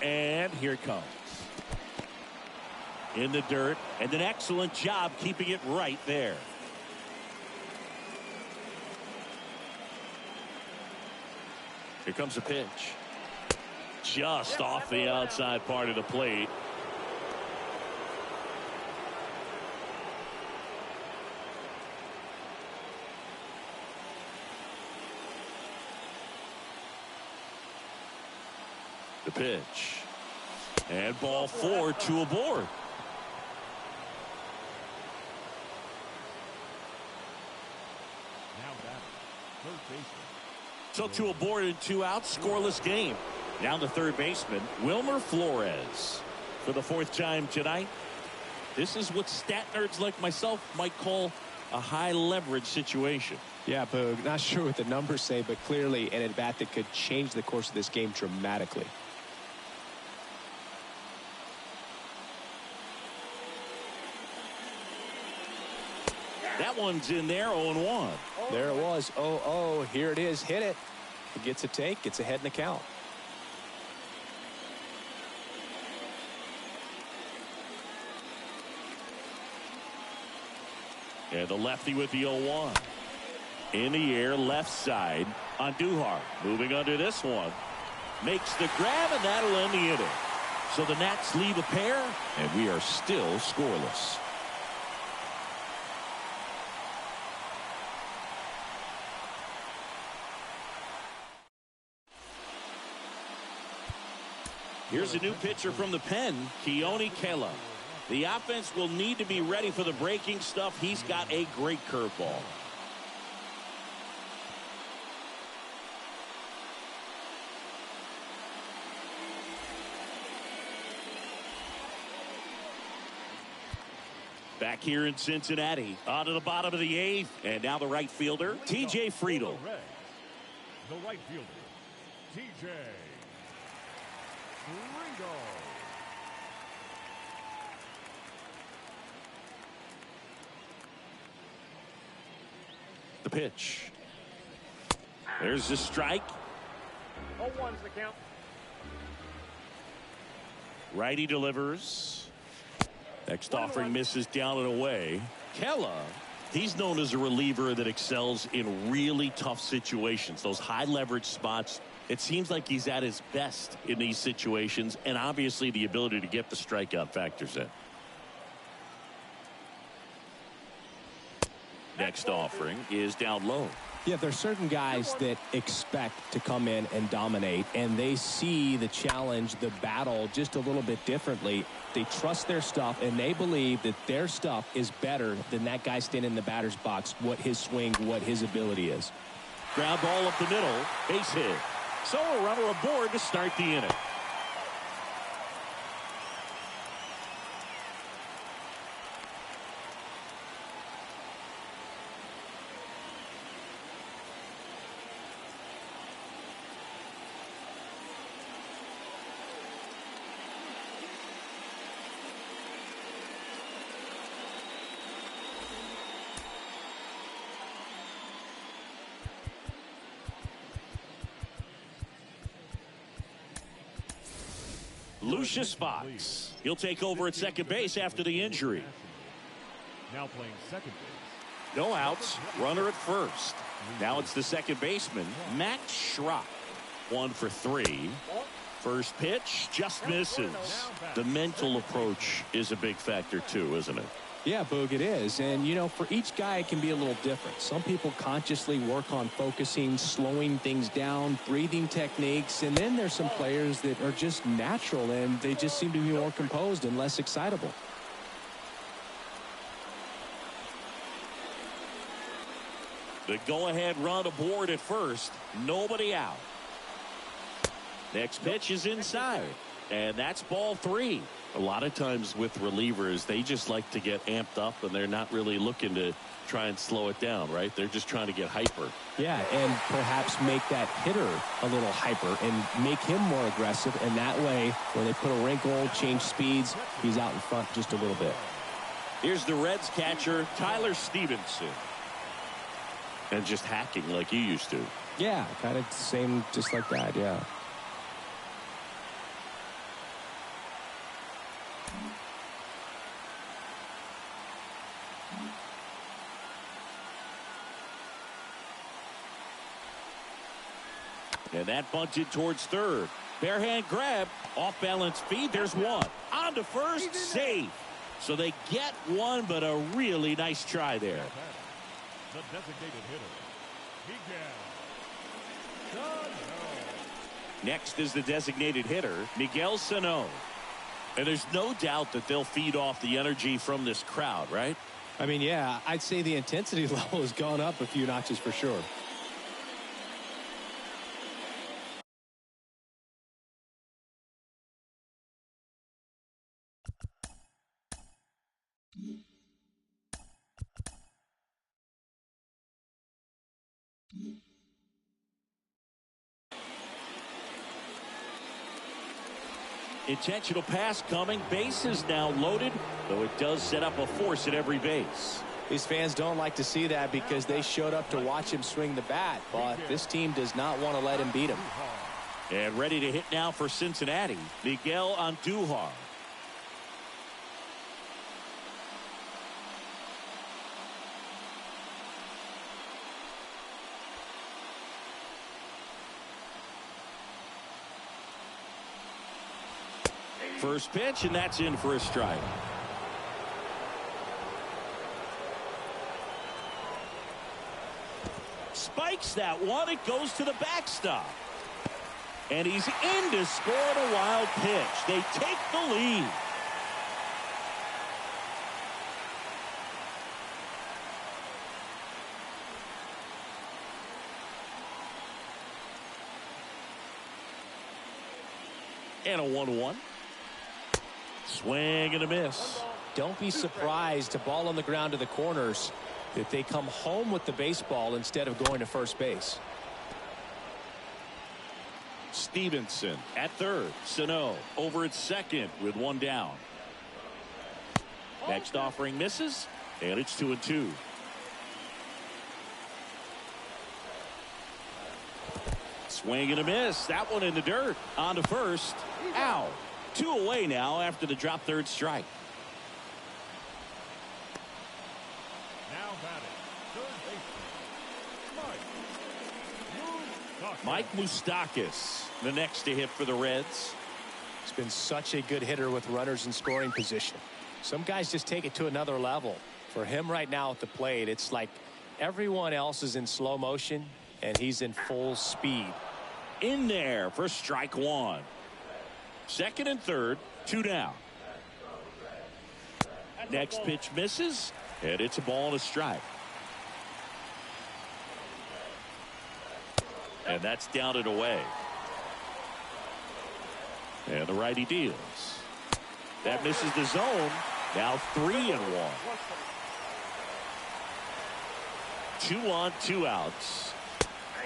[SPEAKER 1] And here it comes. In the dirt, and an excellent job keeping it right there. Here comes a pitch. Just off the outside part of the plate. The pitch. And ball 4, 2 aboard.
[SPEAKER 2] Now batting, third baseman.
[SPEAKER 1] So 2 aboard and 2 out, scoreless game. Now the third baseman, Wilmer Flores. For the 4th time tonight. This is what stat nerds like myself might call a high leverage situation.
[SPEAKER 3] Yeah, Boog, not sure what the numbers say, but clearly an at-bat that could change the course of this game dramatically.
[SPEAKER 1] That one's in there, 0-1.
[SPEAKER 3] There it was, 0-0. Here it is, hit it. He gets a take, gets ahead in the count.
[SPEAKER 1] And the lefty with the 0-1. In the air, left side. Andujar moving under this one. Makes the grab, and that'll end the inning. So the Nats leave a pair, and we are still scoreless. Here's a new pitcher from the pen, Keone Kela. The offense will need to be ready for the breaking stuff. He's got a great curveball. Back here in Cincinnati, on to the bottom of the 8th, and now the right fielder, T.J. Friedel.
[SPEAKER 2] The right fielder, T.J. Friedel.
[SPEAKER 1] The pitch. There's the strike.
[SPEAKER 4] 0-1's the count.
[SPEAKER 1] Righty delivers. Next offering misses down and away. Kella, he's known as a reliever that excels in really tough situations. Those high leverage spots. It seems like he's at his best in these situations, and obviously the ability to get the strikeout factors in. Next offering is down low.
[SPEAKER 3] Yeah, there's certain guys that expect to come in and dominate, and they see the challenge, the battle just a little bit differently. They trust their stuff, and they believe that their stuff is better than that guy standing in the batter's box, what his swing, what his ability is.
[SPEAKER 1] Ground ball up the middle, base hit. So a runner aboard to start the inning. Lucius Fox. He'll take over at second base after the injury.
[SPEAKER 2] Now playing second base.
[SPEAKER 1] No outs. Runner at first. Now it's the second baseman, Max Schrock. 1 for 3. First pitch just misses. The mental approach is a big factor too, isn't it?
[SPEAKER 3] Yeah, Boog, it is. And, you know, for each guy, it can be a little different. Some people consciously work on focusing, slowing things down, breathing techniques. And then there's some players that are just natural, and they just seem to be more composed and less excitable.
[SPEAKER 1] The go-ahead run aboard at first. Nobody out. Next pitch is inside. And that's ball 3. A lot of times with relievers, they just like to get amped up, and they're not really looking to try and slow it down, right? They're just trying to get hyper.
[SPEAKER 3] Yeah, and perhaps make that hitter a little hyper and make him more aggressive. And that way, when they put a wrinkle, change speeds, he's out in front just a little bit.
[SPEAKER 1] Here's the Reds catcher, Tyler Stevenson. And just hacking like you used to.
[SPEAKER 3] Yeah, kind of the same, just like that, yeah.
[SPEAKER 1] And that bunted towards third. Bare hand grab, off balance feed. There's one. On to first, safe. So they get one, but a really nice try there.
[SPEAKER 2] The designated hitter, Miguel Sano.
[SPEAKER 1] Next is the designated hitter, Miguel Sano. And there's no doubt that they'll feed off the energy from this crowd, right?
[SPEAKER 3] I mean, yeah, I'd say the intensity level has gone up a few notches for sure.
[SPEAKER 1] Intentional pass coming. Base is now loaded, though it does set up a force at every base.
[SPEAKER 3] These fans don't like to see that because they showed up to watch him swing the bat, but this team does not want to let him beat him.
[SPEAKER 1] And ready to hit now for Cincinnati, Miguel Andujar. First pitch, and that's in for a strike. Spikes that one. It goes to the backstop. And he's in to score a wild pitch. They take the lead. And a 1-1. Swing and a miss.
[SPEAKER 3] don't be surprised to ball on the ground to the corners if they come home with the baseball instead of going to first base.
[SPEAKER 1] Stevenson at third. Sano over at second with one down. Next offering misses, and it's 2-2. Swing and a miss. That one in the dirt. On to first. Out. 2 away now after the drop third strike.
[SPEAKER 2] Now batting, third baseman,
[SPEAKER 1] Mike Moustakas, the next to hit for the Reds.
[SPEAKER 3] He's been such a good hitter with runners in scoring position. Some guys just take it to another level. For him right now at the plate, it's like everyone else is in slow motion and he's in full speed.
[SPEAKER 1] In there for strike one. Second and third, 2 down. Next pitch misses, and it's a ball and a strike. And that's down and away. And the righty deals. That misses the zone. Now 3-1. 2 on, 2 outs.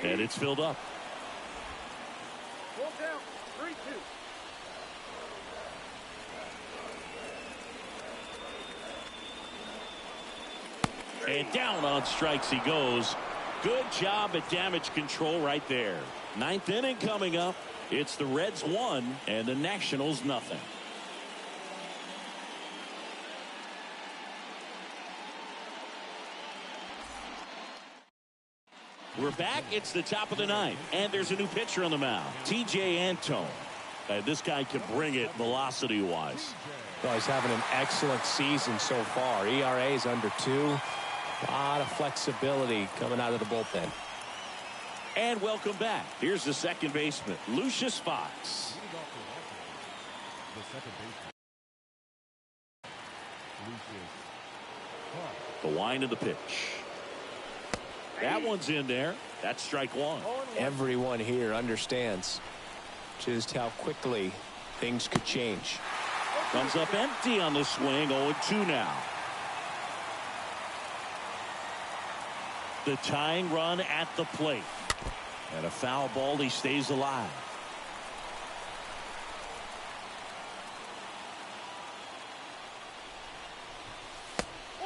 [SPEAKER 1] And it's filled up.
[SPEAKER 4] Full count, 3-2.
[SPEAKER 1] And down on strikes he goes. Good job at damage control right there. 9th inning coming up. It's the Reds 1 and the Nationals nothing. We're back. It's the top of the 9th, and there's a new pitcher on the mound, T.J. Antone. This guy can bring it velocity-wise.
[SPEAKER 3] Well, he's having an excellent season so far. ERA is under 2. A lot of flexibility coming out of the bullpen.
[SPEAKER 1] And welcome back. Here's the second baseman, Lucius Fox.
[SPEAKER 2] the second baseman,
[SPEAKER 1] The wind of the pitch. That one's in there. That's strike one.
[SPEAKER 3] Everyone here understands just how quickly things could change.
[SPEAKER 1] Comes up empty on the swing. 0-2 now. The tying run at the plate. And a foul ball. He stays alive.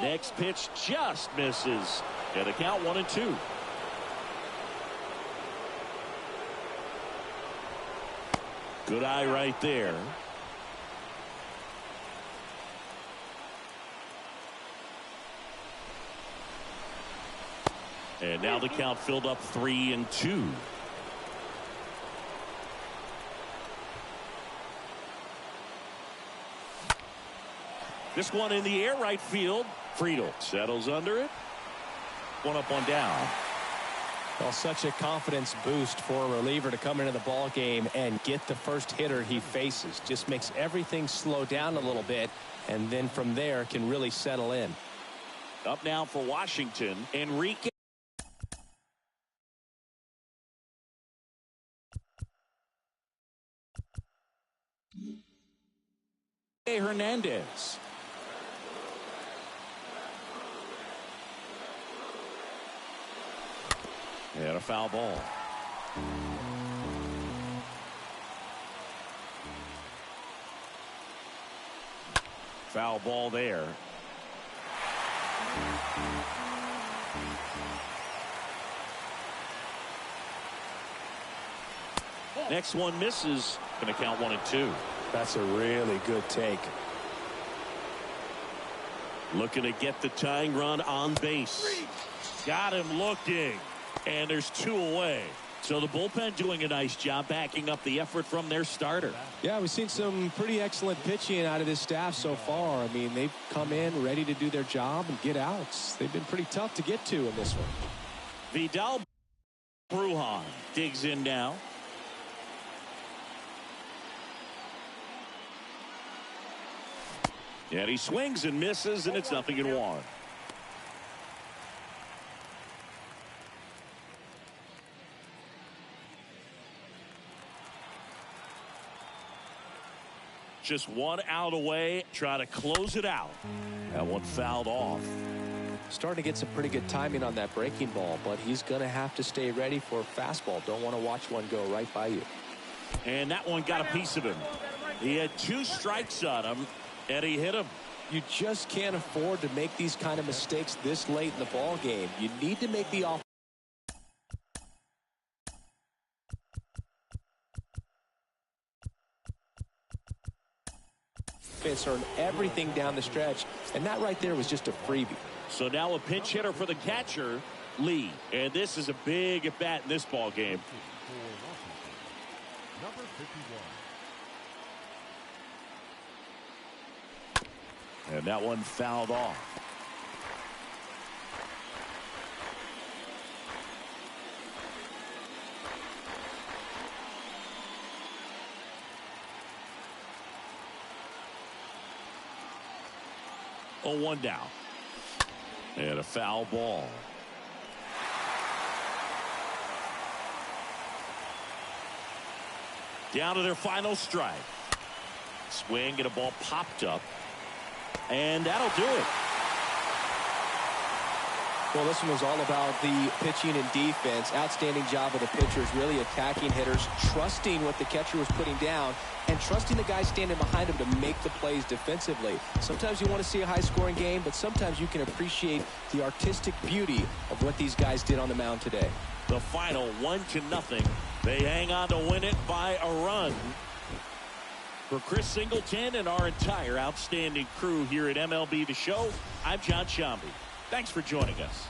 [SPEAKER 1] Next pitch just misses. And a count 1-2. Good eye right there. And now the count filled up 3-2. This one in the air, right field. Friedel settles under it. 1 up, 1 down.
[SPEAKER 3] Well, such a confidence boost for a reliever to come into the ball game and get the first hitter he faces. Just makes everything slow down a little bit, and then from there can really settle in.
[SPEAKER 1] Up now for Washington, Enrique Hernandez. And a foul ball. Foul ball there. Next one misses. Going to count 1-2.
[SPEAKER 3] That's a really good take.
[SPEAKER 1] Looking to get the tying run on base. Got him looking. And there's 2 away. So the bullpen doing a nice job backing up the effort from their starter.
[SPEAKER 3] Yeah, we've seen some pretty excellent pitching out of this staff so far. I mean, they've come in ready to do their job and get outs. They've been pretty tough to get to in this one.
[SPEAKER 1] Vidal Brujan digs in now. And he swings and misses, and it's 0-1. Just one out away. Try to close it out. That one fouled off.
[SPEAKER 3] Starting to get some pretty good timing on that breaking ball, but he's going to have to stay ready for a fastball. Don't want to watch one go right by you.
[SPEAKER 1] And that one got a piece of him. He had 2 strikes on him, and he hit him.
[SPEAKER 3] You just can't afford to make these kind of mistakes this late in the ball game. You need to make the offense earn everything down the stretch, and that right there was just a freebie.
[SPEAKER 1] So now a pinch hitter for the catcher, Lee. And this is a big at bat in this ball game.
[SPEAKER 2] Number 51.
[SPEAKER 1] And that one fouled off. Oh, 1 down. And a foul ball. Down to their final strike. Swing and a ball popped up. And that'll do it.
[SPEAKER 3] Well, this one was all about the pitching and defense. Outstanding job of the pitchers, really attacking hitters, trusting what the catcher was putting down, and trusting the guy standing behind him to make the plays defensively. Sometimes you want to see a high-scoring game, but sometimes you can appreciate the artistic beauty of what these guys did on the mound today.
[SPEAKER 1] The final 1-0. They hang on to win it by a run. For Chris Singleton and our entire outstanding crew here at MLB The Show, I'm John Shambi. Thanks for joining us.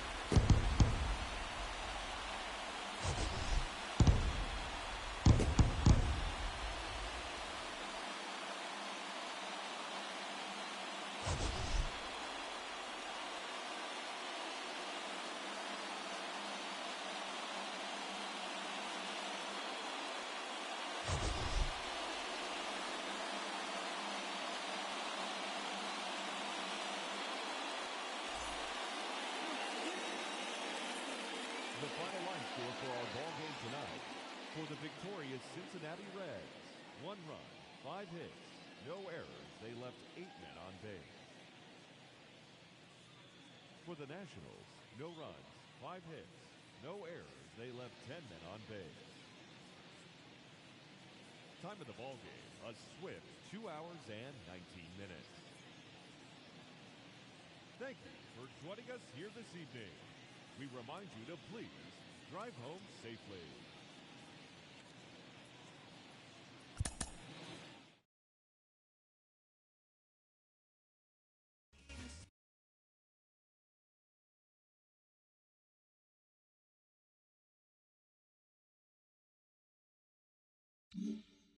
[SPEAKER 2] The final line score for our ball game tonight. For the victorious Cincinnati Reds, 1 run, 5 hits, no errors. They left 8 men on base. For the Nationals, no runs, 5 hits, no errors. They left 10 men on base. Time of the ball game, a swift 2 hours and 19 minutes. Thank you for joining us here this evening. We remind you to please drive home safely.